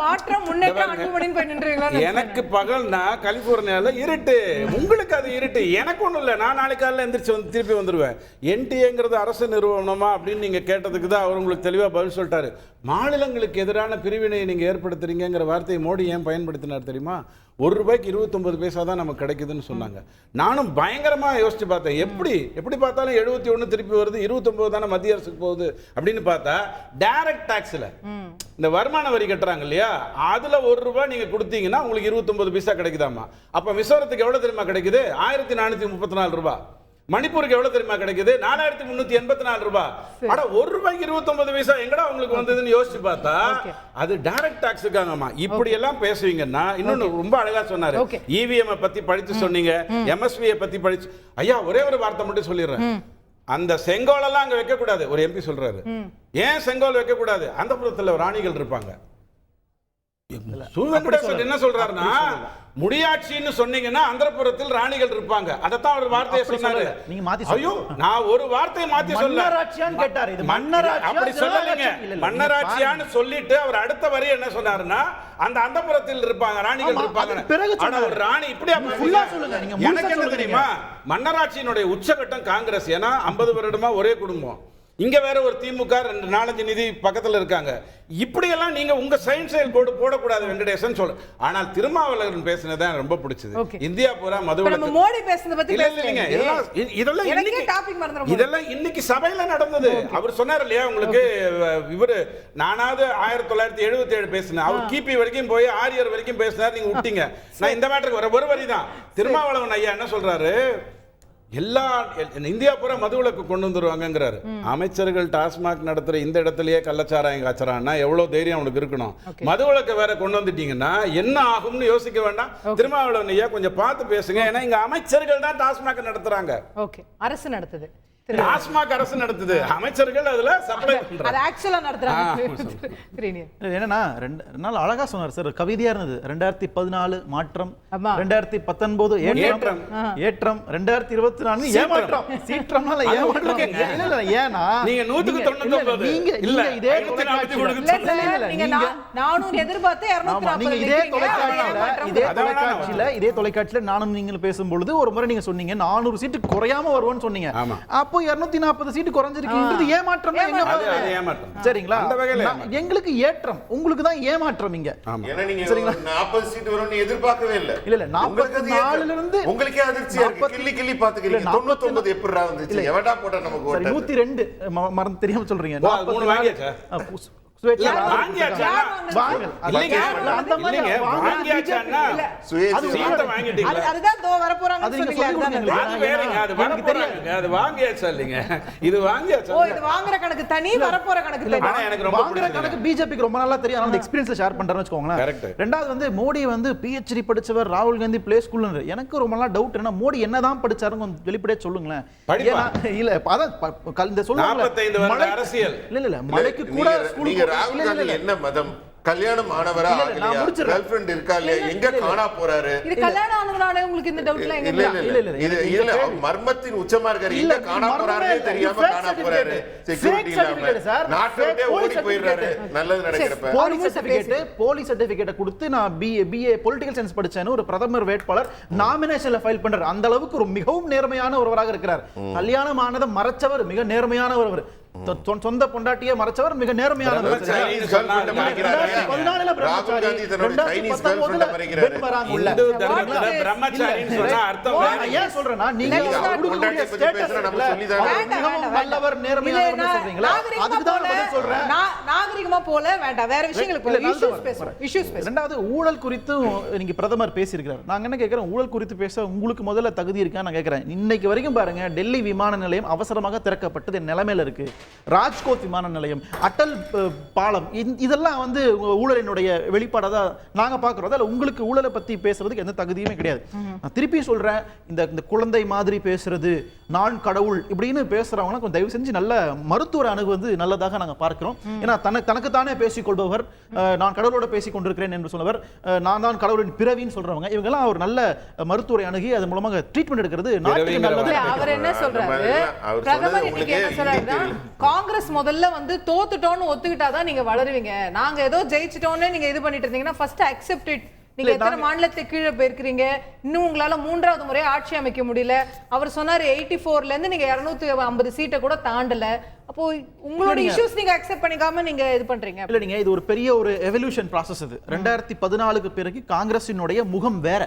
மாற்றம் முன்னேற்றம் அன்புமணின்னு போய் நின்றீங்களா? எனக்கு பகல்னா கலிபோர்னியால இருட்டு, உங்களுக்கு அது இருட்டு. எனக்கு ஒண்ணும் இல்ல, நான் நாளைக்கு காலையில எந்திரிச்சு வந்து திருப்பி வந்துருவேன். என்டிஏங்கிறது அரசு நிறுவனமா அப்படின்னு நீங்க கேட்டதுக்கு தான் அவர் உங்களுக்கு தெளிவா பதில் சொல்லிட்டாரு. மாநிலங்களுக்கு எதிரான பிரிவினையை நீங்க ஏற்படுத்துறீங்கிற வார்த்தையை மோடி ஏன் பயன்படுத்தினார் தெரியுமா? ₹1 29 பைசா தான் நமக்கு கிடைக்குதுன்னு சொன்னாங்க. நானும் பயங்கரமா யோசிச்சு பார்த்தேன், எப்படி பார்த்தாலும் 71 திருப்பி வருது, 29 தானே மத்திய அரசுக்கு போகுது அப்படின்னு பார்த்தா டைரக்ட் டாக்ஸ்ல இந்த வருமான வரி கட்டுறாங்க இல்லையா, அதுல ₹1 நீங்க கொடுத்தீங்கன்னா உங்களுக்கு 29 பைசா கிடைக்குதாமா. அப்ப மிசோரத்துக்கு எவ்வளவு தெரியுமா கிடைக்குது? ₹1434. மணிப்பூருக்கு எவ்வளவு தெரியுமா கிடைக்குது? ₹4384. அட ₹1 29 பைசா எங்கடா உங்களுக்கு வந்ததுன்னு யோசிச்சு பார்த்தா அது டைரக்ட் டாக்ஸுக்காகமா. இப்படி எல்லாம் பேசுவீங்கன்னா இன்னொன்னு ரொம்ப அழகா சொன்னாரு. இவிஎம் பத்தி படிச்சு சொன்னீங்க, எம்எஸ்வி பத்தி படிச்சு. ஐயா ஒரே ஒரு வார்த்தை மட்டும் சொல்லிடுறேன், அந்த செங்கோல் எல்லாம் அங்க வைக்க கூடாது. ஒரு எம்பி சொல்றாரு, ஏன் செங்கோல் வைக்க கூடாது? அந்த புறத்துல ராணிகள் இருப்பாங்க. என்ன சொல்றாருன்னா, முடியாட்சின்னு சொன்னீங்கன்னா அந்தரபுரத்தில் ராணிகள் இருப்பாங்க. அதத்தான் ஒரு வார்த்தையை சொன்னாரு. நீங்க மாத்தி ஐயோ நான் ஒரு வார்த்தையை மாத்தி சொல்ல, மன்னராட்சியான்னு கேட்டாரு. இது மன்னராட்சி அப்படி சொல்லலீங்க. மன்னராட்சியான்னு சொல்லிட்டு அவர் அடுத்த வரி என்ன சொன்னாருன்னா, அந்த அந்தரபுரத்தில் இருப்பாங்க ராணிகள் இருப்பாங்க. ஆனா ஒரு ராணி இப்படியா ஃபுல்லா சொல்லுங்க. நீங்க எனக்கு என்ன தெரியுமா, மன்னராட்சியினுடைய உச்சகட்டம் காங்கிரஸ். ஏன்னா 50 வருடமா ஒரே குடும்பம். இங்க வேற ஒரு திமுக 4-5 நிதி பக்கத்துல இருக்காங்க. இப்படியெல்லாம் நீங்க உங்க சயின்ஸ் செயல் போட்டு போடக்கூடாது வெங்கடேசன் சொல்ல. ஆனால் திருமாவளவன் பேசினது தான் ரொம்ப பிடிச்சது. இந்தியா பூரா மதுவிலக்கு, மோடி பேசினத பத்தி இல்லைங்க, இதெல்லாம் இன்னைக்கு சபையில நடந்தது. அவர் சொன்னார் இல்லையா உங்களுக்கு, இவரு நானாவது 1977 பேசினேன், அவர் கிபி வரைக்கும் போய் ஆரியர் வரைக்கும் பேசினார், நீங்க விட்டீங்க. நான் இந்த மேட்டருக்கு ஒரு வரி தான். திருமாவளவன் ஐயா என்ன சொல்றாரு, எல்லா இந்தியா பூரா மதுவிலக்கு கொண்டு வந்துருவாங்கிறாரு. அமைச்சர்கள் டாஸ்மாக் நடத்துற இந்த இடத்துலயே கள்ளச்சாராயம் காய்ச்சறான்னா எவ்வளவு தைரியம் அவனுக்கு இருக்கணும். மதுவிலக்கு வேற கொண்டு வந்துட்டீங்கன்னா என்ன ஆகும்னு யோசிக்க வேண்டாம். திருமாவளவன் ஐயா கொஞ்சம் பார்த்து பேசுங்க. ஏன்னா இங்க அமைச்சர்கள் தான் டாஸ்மாக் நடத்துறாங்க. அரசு நடத்துது, டாஸ்மாக் அரசு நடத்துது, அமைச்சர்கள் அதுல சப்ளை பண்றாங்க. அது ஆக்சுவலா நடத்துறாங்க. என்னன்னா 2 நாள் அழகா சொன்னார் சார், கவிதையா இருந்தது. 2014 மாற்றம், 2019 ஏற்றம், 2024 ஏமாற்றம். சீற்றம்னால ஏமாற்றம் இல்ல. ஏன்னா நீங்க 199 நீங்க இதே நானும் எதிர்பார்த்து 240 இதே தொலைக்காட்சியில நானும் நீங்க பேசும்பொழுது ஒரு முறை நீங்க சொன்னீங்க 400 சீட்டு குறையாம வருவோம்னு சொன்னீங்க. அப்போ 240 சீட்டு குறைஞ்சிருக்குன்றது ஏமாற்றம். சரிங்களா? எங்களுக்கு ஏற்றம், உங்களுக்கு தான் ஏமாற்றம் இங்க. சரிங்களா? 40 சீட்டு வரும்னு எதிர்பார்க்கவே இல்ல. இல்ல 44ல இருந்து உங்களுக்கே அதிர்ச்சியா இருக்கு. கிள்ளி கிள்ளி பாத்துக்கிறீங்க. 99 எப்படிடா வந்துச்சு? எவடா போட்டா நமக்கு ஓட்டு? 102 மறந்து தெரியாம சொல்றீங்க. 3 வாங்கியாச்சா? சுயேட்சை வாங்கியாச்சா? வாங்கல். இல்லைங்க, அந்த மாதிரி இல்லைங்க, வாங்கியாச்சான்னா சீட்டை வாங்கிட்டீங்களா? அதுதான் தோ வரப்போறாங்க அது நீங்க சொன்னீங்களே, சொல்லுங்க. அதுதானே? அது வேறங்க, அது வரப்போறாங்க. அது வாங்கியாச்சா இல்லைங்க? இது வாங்கியாச்சா? ஓ, இது வாங்குற கணக்கு தனி, வரப்போற கணக்கு தனி. ஆனா எனக்கு ரொம்ப வாங்குற கணக்கு பிஜேபிக்கு ரொம்ப நல்லா தெரியும். அந்த எக்ஸ்பீரியன்ஸ்ல ஷேர் பண்றேன்னு வச்சுக்கோங்களேன். Correct. ரெண்டாவது வந்து மோடி வந்து PhD படிச்சவர், ராகுல் காந்தி பிளே ஸ்கூல்ல. எனக்கு ரொம்ப நாளா டவுட் என்ன, மோடி என்னதான் படிச்சாருன்னு கொஞ்சம் வெளிப்படையா சொல்லுங்களேன். படிப்பா. ஏன்னா, இல்ல அதான் இந்த சொல்லுவாங்க 45 வருட அரசியல். இல்ல மலைக்கு கூட ஸ்கூல் நீங்க ராகுல் காந்தி என்ன மதம், கல்யாணம் ஆனவரா இல்ல, நான் ஆகலையா, முடிச்சிடுறேன். கேர்ள் ஃப்ரெண்ட் இருக்கா இல்லையா, எங்க காணா போறாரு? இது கல்யாணம் ஆனதுனால உங்களுக்கு இந்த டவுட்லாம் எங்க இல்ல இருக்கு? இல்ல இல்ல இது இல்ல அவர் மர்மத்தின் உச்சமா இருக்காரு. எங்க காணா போறாருன்னு தெரியாம காணா போறாரு. செக்யூரிட்டி இல்லாம நாட்டை விட்டே ஓடி போயிடுறாரு. நல்லது நடக்கிறப்ப போலீஸ் சர்டிபிகேட் கொடுத்து நான் BA பொலிட்டிக்கல் சயின்ஸ் படிச்சேன்னு ஒரு பிரதமர் வேட்பாளர் நாமினேஷன்ல ஃபைல் பண்றாரு. அந்த அளவுக்கு ஒரு மிகவும் நேர்மையான ஒருவராக இருக்கிறார். கல்யாணம் ஆனதை மறைச்சவர் மிக நேர்மையான ஒருவர். சொந்த பொண்டாட்டியை மறைச்சவர் மிக நேர்மையானவர். ராகுல் காந்தி தன்னுடைய சைனீஸ் கேர்ள் ஃப்ரெண்ட மறைக்கிறாரு. இந்து தர்மத்துல பிரம்மச்சாரின்னு சொன்னா அர்த்தம் வேற. ஏன் சொல்றேன்னா நீங்க பொண்டாட்டியை பத்தி பேசுற நம்ம சொல்லிதானே நல்லவர் நேர்மையானவர்னு சொல்றீங்களா? அதுக்கு தான் பதில் சொல்றேன். நாகரிகமா போல வேண்டாம், வேற விஷயங்களுக்கு போல. இஷ்யூஸ் பேசுறோம். ரெண்டாவது ஊழல் குறித்து நீங்க பிரதமர் பேசியிருக்கிறார். நாங்க என்ன கேட்கிறோம், ஊழல் குறித்து பேச உங்களுக்கு முதல்ல தகுதி இருக்கா நான் கேட்கிறேன். இன்னைக்கு வரைக்கும் பாருங்க, டெல்லி விமான நிலையம் அவசரமாக திறக்கப்பட்டது நிலைமையில இருக்கு. ராஜ்கோட் விமான நிலையம், அட்டல் பாலம், இதெல்லாம் வந்து ஊழலினுடைய வெளிப்பாடாக தான் நாங்க பார்க்கிறோம். அதில் உங்களுக்கு ஊழலை பத்தி பேசுறதுக்கு எந்த தகுதியுமே கிடையாது. நான் திருப்பி சொல்றேன், இந்த குழந்தை மாதிரி பேசுறது, நான் கடவுள் இப்படின்னு பேசுறவங்க கொஞ்சம் தயவு செஞ்சு நல்ல மருத்துவர் அணுகுவது நல்லதாக நாங்க பார்க்கிறோம். ஏன்னா தனக்குத்தானே பேசிக்கொள்பவர், நான் கடவுளோட பேசிக் கொண்டிருக்கிறேன் என்று சொன்னவர், நான் தான் கடவுளின் பிறவின்னு சொல்றவங்க, இவங்கெல்லாம் ஒரு நல்ல மருத்துவரை அணுகி அதன் மூலமாக ட்ரீட்மெண்ட் எடுக்கிறது நாட்டுக்கு நல்லது. அவர் என்ன சொல்றாரு, பிரதமர் இன்னைக்கு என்ன சொல்றாருன்னா, காங்கிரஸ் முதல்ல வந்து தோத்துட்டோம்னு ஒத்துக்கிட்டாதான் நீங்க வளருவீங்க. நாங்க ஏதோ ஜெயிச்சிட்டோம்னு நீங்க இது பண்ணிட்டு இருந்தீங்கன்னா ஃபர்ஸ்ட் அக்செப்ட் இட். நீங்க எத்தனை மாநிலத்தை கீழே போயிருக்கீங்க, இன்னும் உங்களால 3வது முறை ஆட்சி அமைக்க முடியல. அவர் சொன்னாரு 84ல இருந்து நீங்க 250 சீட்டை கூட தாண்டல. அப்போ உங்களோட இஷ்யூஸ் நீங்க அக்செப்ட் பண்ணிக்காம நீங்க இது பண்றீங்க. இல்ல, நீங்க இது ஒரு பெரிய ஒரு எவல்யூஷன் ப்ராசஸ். இது 2014க்கு பிறகு காங்கிரசினுடைய முகம் வேற.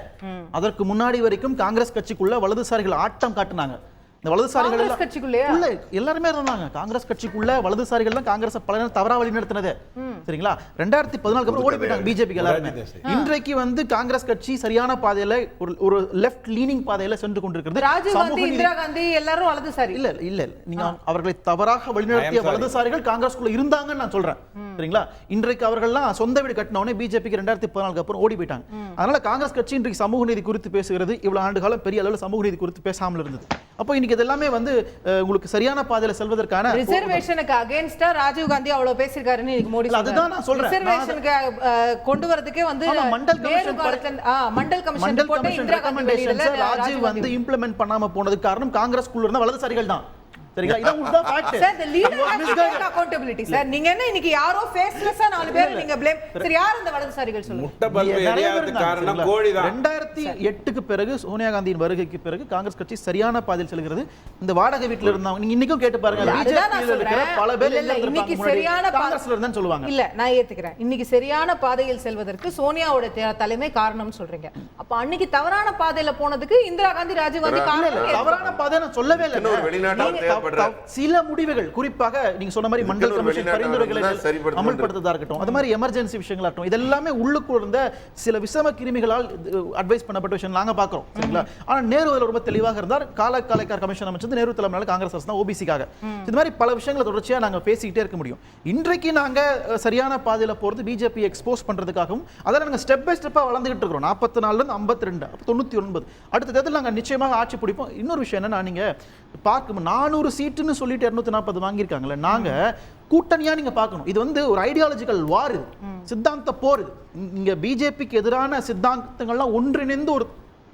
அதற்கு முன்னாடி வரைக்கும் காங்கிரஸ் கட்சிக்குள்ள வலதுசாரிகள் ஆட்டம் காட்டினாங்க. இந்த வலதுசாரிகள் எல்லாருமே இருந்தாங்க. காங்கிரஸ் கட்சிக்குள்ள வலதுசாரிகள் தான் காங்கிரஸ் பல நேரம் தவறா வழி நடத்தினது. சரிங்களா? 2014 அப்புறம் ஓடி போயிட்டாங்க பிஜேபி எல்லாருமே. இன்றைக்கு வந்து காங்கிரஸ் கட்சி சரியான பாதையில ஒரு லெஃப்ட் லீனிங் பாதையில சென்று கொண்டிருக்கிறது. ராஜீவ் காந்தி, இந்திரா காந்தி எல்லாரும் வலதுசாரி இல்ல இல்ல நீங்க அவர்களை தவறாக வழிநடத்திய வலதுசாரிகள் காங்கிரஸ்குள்ள இருந்தாங்கன்னு நான் சொல்றேன். சரிங்களா? இன்றைக்கு அவர்கள்லாம் சொந்த வீடு கட்டினவனே பிஜேபிக்கு 2014 அப்புறம் ஓடி போயிட்டாங்க. அதனால காங்கிரஸ் கட்சி இன்றைக்கு சமூக நீதி குறித்து பேசுகிறது. இவ்வளவு ஆண்டு காலம் பெரிய அளவில் சமூக நீதி குறித்து பேசாமல் இருந்தது. அப்போ இன்னைக்கு இதெல்லாமே வந்து உங்களுக்கு சரியான பாதையில செல்வதற்கான ரிசர்வேஷனுக்கு அகைன்ஸ்டா ராஜீவ் காந்தி அவ்வளவு பேசிருக்காருன்னு இன்னைக்கு மோடி அதுதான் நான் சொல்றேன். ரிசர்வேஷனுக்கு கொண்டு வரதுக்கே வந்து மண்டல் கமிஷன் ரெக்கமெண்டேஷன்ஸ் ராஜீவ் வந்து இம்ப்ளிமெண்ட் பண்ணாம போனதுக்கு காரணம் காங்கிரஸ் குள்ள இருந்த வலதுசாரிகள் தான். சரிங்களா? இதான் உண்மைதான் fact. Sir, the leader has to take accountability. Sir, நீங்க என்ன இன்னைக்கு யாரோ ஃபேஸ்லெஸ்ஸா 4 பேர் நீங்க ப்ளேம். சரி, யார் அந்த வலதுசாரிகள் சொல்லுங்க. முட்டை பல்பு எரியாததுக்கு காரணம் கோடி தான். 2008க்கு பிறகு சோனியா காந்தியின் வருகைக்கு பிறகு காங்கிரஸ் கட்சி சரியான பாதையில் செல்கிறது. இந்த வாடகை வீட்ல இருந்தவங்க நீங்க இன்னைக்கும் கேட்டு பாருங்க, பிஜேபியில இருக்கிற பல பேர் இன்னைக்கு சரியான காங்கிரஸ்ல இருந்தான்னு சொல்லுவாங்க. இல்ல, நான் ஏத்துக்கிறேன். இன்னைக்கு சரியான பாதையில் செல்வதற்கு சோனியாவோட தலைமை காரணம்னு சொல்றீங்க. அப்ப அன்னைக்கு தவறான பாதையில போனதுக்கு இந்திரா காந்தி, ராஜீவ் காந்தி காரணம். தவறான பாதை நான் சொல்லவே இல்லை. இன்னொரு வெளிநாட்டு சில முடிவுகள், குறிப்பாக நீங்க சொன்ன மாதிரி மண்டல் கமிஷன் பரிந்துரைகளை அமல்படுத்துறதா இருக்கட்டும், அது மாதிரி எமர்ஜென்சி விஷயங்களா இருக்கட்டும், இதெல்லாமே உள்ளுக்குள்ள இருந்த சில விஷம கிருமிகளால் அட்வைஸ் பண்ணப்பட்ட விஷயம் நாங்க பாக்குறோம். சரிங்களா? ஆனா நேரு ரொம்ப தெளிவாக இருந்தார். காலக்காலைக்கார் கமிஷன் அமைச்சது நேரு தலைமையில காங்கிரஸ் அரசு தான், ஓபிசிக்காக. இது மாதிரி பல விஷயங்களை தொடர்ச்சியா நாங்க பேசிக்கிட்டே இருக்க முடியும். இன்றைக்கு நாங்க சரியான பாதையில போறது பிஜேபி எக்ஸ்போஸ் பண்றதுக்காகவும் அதெல்லாம் நாங்க ஸ்டெப் பை ஸ்டெப்பா வளர்ந்துகிட்டு இருக்கிறோம். 44ல இருந்து 52, 99, அடுத்த தேர்தல் நாங்க நிச்சயமாக ஆட்சி பிடிப்போம். இன்னொரு விஷயம் என்னன்னா, நீங்க பார்க்கும் 400 சீட்டுன்னு சொல்லிட்டு 240 வாங்கியிருக்காங்கல்ல, நாங்க கூட்டணியா நீங்க பார்க்கணும். இது வந்து ஒரு ஐடியாலஜிக்கல் வார், இது சித்தாந்த போர். இது இங்க பிஜேபிக்கு எதிரான சித்தாந்தங்கள்லாம் ஒன்றிணைந்து ஒரு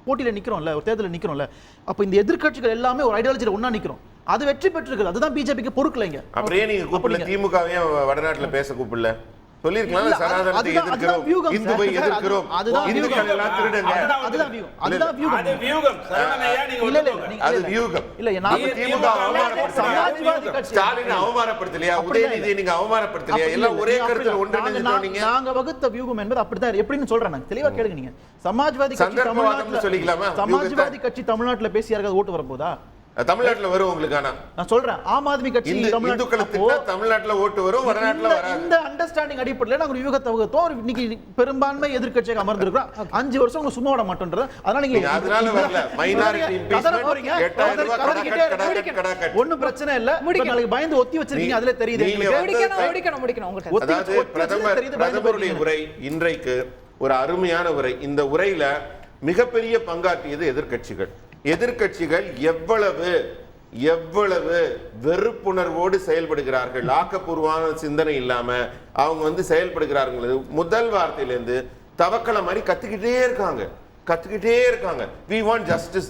போட்டியில நிக்கிறோம்ல, ஒரு தேர்தலில் நிக்கிறோம்ல. அப்ப இந்த எதிர்க்கட்சிகள் எல்லாமே ஒரு ஐடியாலஜியில ஒண்ணா நிக்கிறோம். அது வெற்றி பெற்றிருக்கு. அதுதான் பிஜேபிக்கு பொறுக்கலைங்க. அப்படியே நீங்க கூப்பிடல, திமுகவையும் வடநாட்டுல பேச கூப்பிடல சொல்லிருக்கலாம். சனாதனத்தை எதிர்க்கிறோம், இந்துவை எதிர்க்கிறோம், இந்துக்கள் எல்லாம் திருடுங்க. அதுதான் வியூகம். அதுதான் வியூகம். அது வியூகம். சரவணையா நீங்க அது வியூகம். இல்ல, நான் திமுக அவமானப்படுத்தலையா, ஸ்டாலின் அவமானப்படுத்தலையா, உதயநிதியை நீங்க அவமானப்படுத்தலையா, எல்லாம் ஒரே கருத்துல ஒன்றிணைஞ்சிட்டோம். நீங்க நாங்க வகுத்த வியூகம் என்பது அப்படிதான். எப்படின்னு சொல்றேன் நான் தெளிவா கேளுங்க. நீங்க சமாஜ்வாதி கட்சி சந்தர்ப்பவாதம்னு சொல்லிக்கலாமா? சமாஜ்வாதி கட்சி தமிழ்நாட்டுல பேசி யாருக்காவது ஓட்டு வரப்போதா? தமிழ்நாட்டுல வரும் உங்களுக்கு. ஆனா நான் சொல்றேன் ஆம் ஆத்மி கட்சி இந்துக்களை திட்டா தமிழ்நாட்டுல ஓட்டு வரும், வடநாட்டுல வராது. இந்த அண்டர்ஸ்டாண்டிங் அடிப்படையில் நாங்க ஒரு யூகத்தை வகுத்தோம். இன்னைக்கு பெரும்பான்மை எதிர்க்கட்சியாக அமர்ந்திருக்கிறோம். 5 வருஷம் உங்களுக்கு சும்மா விட மாட்டோம்ன்றது. அதனால நீங்க அதனால வரல. மைனாரிட்டி ஒண்ணும் பிரச்சனை இல்ல. நாளைக்கு பயந்து ஒத்தி வச்சிருக்கீங்க, அதுல தெரியுது எங்களுக்கு. அதாவது பிரதமருடைய உரை இன்றைக்கு ஒரு அருமையான உரை. இந்த உரையில மிகப்பெரிய பங்காற்றியது எதிர்க்கட்சிகள். எதிர்க்கட்சிகள் எவ்வளவு வெறுப்புணர்வோடு செயல்படுகிறார்கள், ஆக்கப்பூர்வமான சிந்தனை இல்லாம அவங்க செயல்படுகிறார்கள். முதல் வார்த்தையிலேருந்து தவக்கலை மாதிரி கத்திக்கிட்டே இருக்காங்க. we want justice.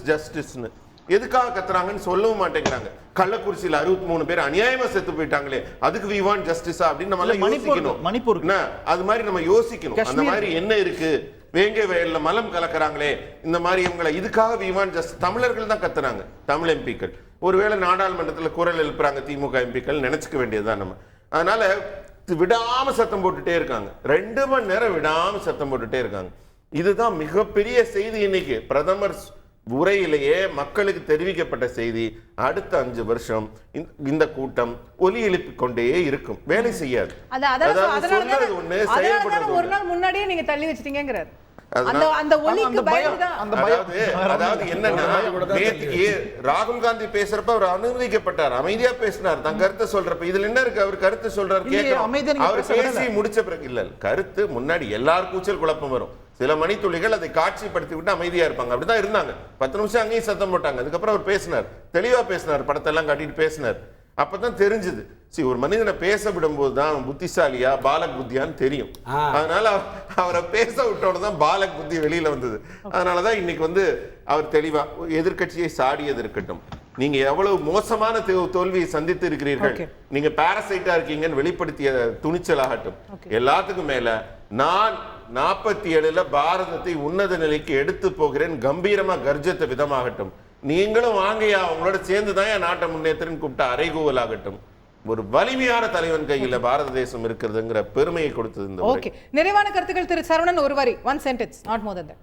எதுக்காக கத்துறாங்கன்னு சொல்லவும் மாட்டேங்கிறாங்க. கள்ளக்குறிச்சியில் 63 பேர் அநியாயமா செத்து போயிட்டாங்களே, அதுக்கு we want justice அப்படின்னு நம்ம யோசிக்கணும். மணிப்பூர் அது மாதிரி நம்ம யோசிக்கணும். அந்த மாதிரி என்ன இருக்கு, வேங்கை வயல்ல மலம் கலக்குறாங்களே, இந்த மாதிரி இவங்களை இதுக்காக we want justice. தமிழர்கள் தான் கத்துறாங்க, தமிழ் எம்பிக்கள். ஒருவேளை நாடாளுமன்றத்தில் குரல் எழுப்புறாங்க திமுக எம்பிக்கள், நினைச்சுக்க வேண்டியதுதான் நம்ம. அதனால விடாம சத்தம் போட்டுட்டே இருக்காங்க. 2 மணி நேரம் விடாம சத்தம் போட்டுட்டே இருக்காங்க. இதுதான் மிகப்பெரிய செய்தி. இன்னைக்கு பிரதமர் உரையிலேயே மக்களுக்கு தெரிவிக்கப்பட்ட செய்தி, அடுத்த 5 வருஷம் இந்த கூட்டம் ஒலி எழுப்பிக் கொண்டே இருக்கும், வேலை செய்யாது. ஒரு நாள் முன்னாடியே நீங்க தள்ளி வச்சிட்டீங்கிறார். ராகுல் காந்தி பேசுறப்ப அவர் அனுமதிக்கப்பட்டார், அமைதியா பேசினார், தன் கருத்தை சொல்றப்ப. இதுல என்ன இருக்கு, அவர் கருத்து சொல்றாரு, அவர் பேசி முடிச்ச பிறகு இல்ல கருத்து முன்னாடி எல்லாரும் கூச்சல் குழப்பம் வரும். சில மணித்துளிகள் அதை காட்சிப்படுத்தி விட்டு அமைதியா இருப்பாங்க. அப்படிதான் இருந்தாங்க. 10 நிமிஷம் அங்கேயும் சத்தம் போட்டாங்க. அதுக்கப்புறம் அவர் பேசினார், தெளிவா பேசினார், படத்தெல்லாம் காட்டிட்டு பேசினார். அப்பதான் தெரிஞ்சது, ஒரு மனிதனை பேச விடும்போது தான் புத்திசாலியா பாலக் புத்தியான்னு தெரியும். அதனால அவரை பேச விட்டோட தான் பாலக் புத்தி வெளியில வந்தது. அதனாலதான் இன்னைக்கு அவர் தெளிவா எதிர்க்கட்சியை சாடியது இருக்கட்டும், நீங்க எவ்வளவு மோசமான தோல்வியை சந்தித்து இருக்கிறீர்கள், நீங்க பாரசைட்டா இருக்கீங்கன்னு வெளிப்படுத்திய துணிச்சலாகட்டும். எல்லாத்துக்கும் மேல நான் 47ல பாரதத்தை உன்னத நிலைக்கு எடுத்து போகிறேன் கம்பீரமா கர்ஜித்த விதமாகட்டும். நீங்களும் வாங்கையா, அவங்களோட சேர்ந்துதான் என் நாட்டை முன்னேற்றன்னு கூப்பிட்ட அறைகூவல் ஆகட்டும். ஒரு வலிமையான தலைவன் கையில பாரத தேசம் இருக்கிறதுங்கிற பெருமையை கொடுத்தது இந்த. ஓகே, நிறைவான கருத்துக்கள் திரு சரவணன், ஒரு வரி, 1 sentence, not more than that.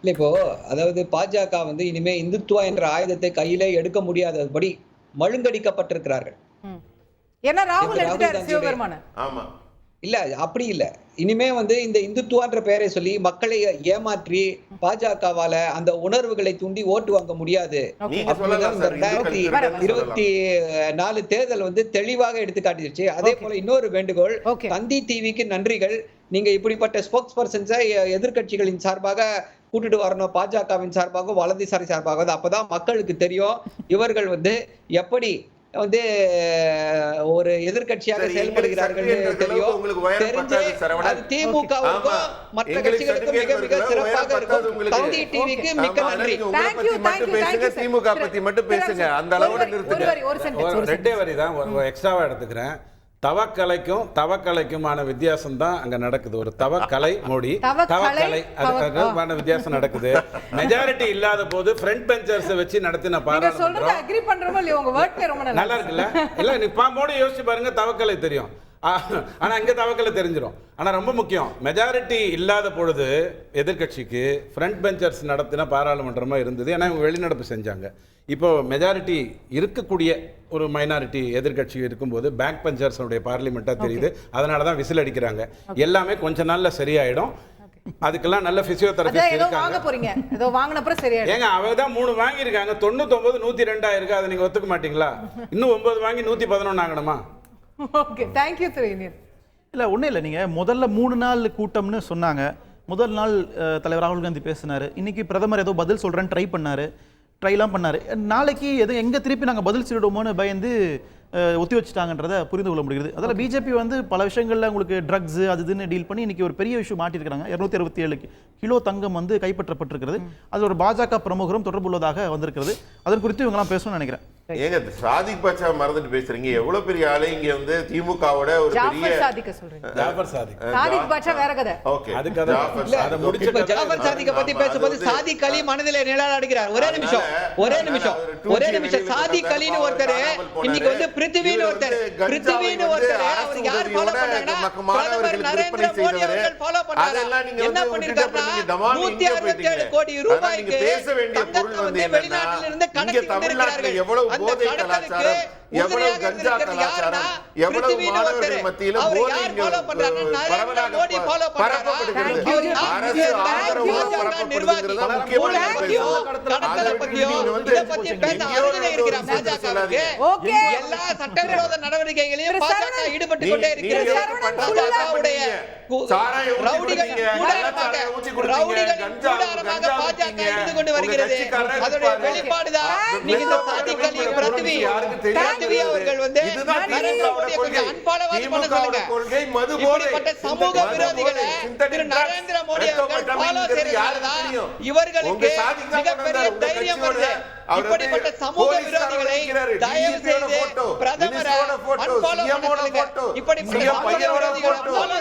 இல்ல, இப்போ அதாவது பாஜக இனிமே இந்துத்துவா என்ற ஆயுதத்தை கையிலே எடுக்க முடியாதபடி மழுங்கடிக்கப்பட்டிருக்கிறார்கள். ஏன்னா ராகுல் எடுத்துட்டாரு சிவபெருமான. ஆமா, இல்ல அப்படி இல்ல. இனிமே இந்த இந்துத்துவான்ற பெயரை சொல்லி மக்களை ஏமாற்றி பாஜகவால அந்த உணர்வுகளை தூண்டி ஓட்டு வாங்க முடியாது. 2024 தேர்தல் தெளிவாக எடுத்து காட்டிடுச்சு. அதே போல இன்னொரு வேண்டுகோள், தந்தி டிவிக்கு நன்றிகள். நீங்க இப்படிப்பட்ட ஸ்போக்ஸ் பர்சன்ஸை எதிர்கட்சிகளின் சார்பாக கூட்டிட்டு வரணும், பாஜகவின் சார்பாக, வலதுசாரி சார்பாக. அப்பதான் மக்களுக்கு தெரியும் இவர்கள் எப்படி ஒரு எதிர்கட்சியாக செயல்படுகிறார்கள் தெரியும். தெரிஞ்சு அது திமுகவுக்கும் மற்ற கட்சிகளுக்கும் மிக மிக சிறப்பாக இருக்கும். தந்தி டிவிக்கு மிக்க நன்றி. திமுக பத்தி மட்டும் பேசுங்க, அந்த அளவோட நிறுத்துங்க. ரெண்டே வரி தான் எக்ஸ்ட்ராவா எடுத்துக்கிறேன். தவக்கலைக்குமான வித்தியாசம் தான் அங்க நடக்குது. ஒரு தவக்கலை மோடி, தவக்கலை அதுக்கான வித்தியாசம் நடக்குது. மெஜாரிட்டி இல்லாத போது ஃப்ரண்ட் பெஞ்சர்ஸ் வச்சு நடத்தின பாராளுமன்றம் நல்லா இருக்குல்ல? இல்ல நீ மோடி யோசிச்சு பாருங்க, தவக்கலை தெரியும். ஆனா இங்க தவக்கலை தெரிஞ்சிடும். ஆனா ரொம்ப முக்கியம், மெஜாரிட்டி இல்லாத பொழுது எதிர்கட்சிக்கு ஃப்ரண்ட் பெஞ்சர்ஸ் நடத்தின பாராளுமன்றமா இருந்தது. ஏன்னா இவங்க வெளிநடப்பு செஞ்சாங்க. இப்போ மெஜாரிட்டி இருக்கக்கூடிய ஒரு மைனாரிட்டி எதிர்கட்சி இருக்கும்போது பேக் பெஞ்சர்ஸோடைய பார்லிமெண்ட்டாக தெரியுது. அதனால தான் விசில் அடிக்கிறாங்க. எல்லாமே கொஞ்ச நாள்ல சரியாயிடும். அதுக்கெல்லாம் நல்ல பிசியோதெரபிஸ்ட் இருக்காங்க. ஏங்க அவ தான் 3 வாங்கியிருக்காங்க, 99 102 ஆயிருக்கு. அதை நீங்க ஒத்துக்க மாட்டீங்களா? இன்னும் 9 வாங்கி 111 ஆகணுமா? ஓகே, தேங்க் யூ திரு. இல்ல ஒண்ணே இல்ல, நீங்க முதல்ல 3 நாள் கூட்டம்னு சொன்னாங்க. முதல் நாள் தலைவர் ராகுல் காந்தி பேசினாரு. இன்னைக்கு பிரதமர் ஏதோ பதில் சொல்றேன்னு ட்ரைலாம் பண்ணாரு. நாளைக்கு எங்க திருப்பி நாங்கள் பதில் சொல்லிடுவோமோன்னு பயந்து ஒத்தி வச்சுட்டாங்கன்றதை புரிந்து கொள்ள முடியுது. அதில் பிஜேபி பல விஷயங்களில் உங்களுக்கு ட்ரக்ஸ் அதுன்னு டீல் பண்ணி இன்னைக்கு ஒரு பெரிய விஷயம் மாட்டிருக்கிறாங்க. 267 கிலோ தங்கம் கைப்பற்றப்பட்டிருக்கிறது. அது ஒரு பாஜக பிரமுகரும் தொடர்புள்ளதாக வந்திருக்கிறது. அதன் குறித்து இவங்கெல்லாம் பேசணும்னு நினைக்கிறேன். ஏங்க சாதிக் பாட்சா மறந்துட்டு பேசுறீங்க. எவ்வளவு பெரிய ஆளு இங்க வந்து திமுகவோட ஒரு பெரிய ஜாஃபர் சாதிக்க சொல்றீங்க. ஜாஃபர் சாதிக். சாதிக் பாட்சா வேற கதை. ஓகே. அது கதை. அதை முடிச்சு இப்ப ஜாஃபர் சாதிக்க பத்தி பேசும்போது சாதிக் அலி மனதிலே நிழலாடுகிறார். ஒரே நிமிஷம் சாதிக் அலின்னு ஒருத்தர் இன்னைக்கு வந்து பிருத்திவின்னு ஒருத்தர் அவர் யார் ஃபாலோ பண்றாங்கன்னா பிரதமர் நரேந்திர மோடி அவர்கள் ஃபாலோ பண்றாங்க. என்ன பண்ணிருக்காருன்னா 167 கோடி ரூபாய்க்கு பேச வேண்டிய பொருள் வந்து வெளிநாட்டில இருந்து கடத்தி தமிழ்நாட்டில் எவ்வளவு போதை கலாச்சாரம், எவ்வளவு கஞ்சா கலாச்சாரம், எவ்வளவு மாணவர்கள் மத்தியில போதை பரவலாக பரப்பப்படுகிறது. அரசு ஆதரவாக பரப்பப்படுகிறது முக்கியமான எல்லா சட்டவிரோத நடவடிக்கைகளையும் பாஜக ஈடுபட்டு கொண்டே இருக்கிறது. பாஜக இருந்து கொண்டு வருகிறது. அதோட வெளிப்பாடுதான் நீங்க இந்த சாதிக் அலி பிருத்திவி அவர்கள் வந்து அன்பாலவாதி பண்ண சொல்லுங்க. இப்படிப்பட்ட சமூக விரோதிகளை திரு நரேந்திர மோடி அவர்கள் ஃபாலோ செய்யறதாலதான் இவர்களுக்கு மிகப்பெரிய தைரியம் வருது. இப்படிப்பட்ட சமூக விரோதிகளை தயவு செய்து பிரதமர் அன்பாலோ பண்ணுங்க. இப்படிப்பட்ட சமூக விரோதிகளை ஃபாலோ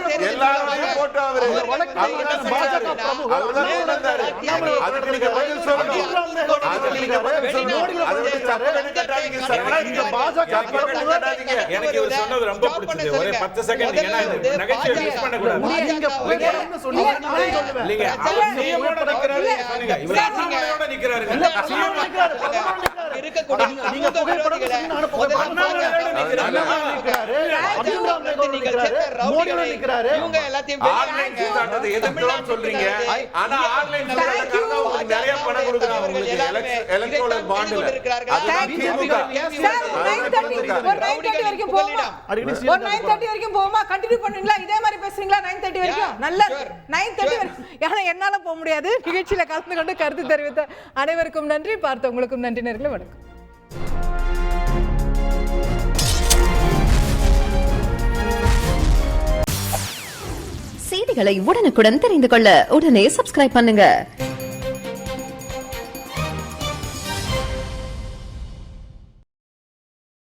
எனக்கு இவர் சொன்னது ரொம்ப பிடிச்சது. ஒரே 10 செகண்ட் நகைச்சுவை மிஸ் பண்ண கூடாது. நீங்க அவர் சிஎம்மோட நிக்கிறாரு சொன்னீங்க. இவர் அண்ணாமலையோட நிக்கிறாரு. சிஎம் இருக்கக்கூடிய சமூக விரோதிகளை இவங்க எல்லாத்தையும் எதிர்க்கலாம் சொல்றீங்க. ஆனா ஆன்லைன் நிறைய பணம் கொடுக்குறாங்க உங்களுக்கு எலக்ட்ரோல் பாண்ட்ல. என்னால போக முடியாது. நிகழ்ச்சியில கலந்து கொண்டு கருத்து தெரிவித்த அனைவருக்கும் நன்றி. பார்த்த உங்களுக்கும் நன்றி நேயர்களே. வணக்கம். செய்திகளை உடனுக்குடன் தெரிந்து கொள்ள உடனே சப்ஸ்கிரைப் பண்ணுங்க.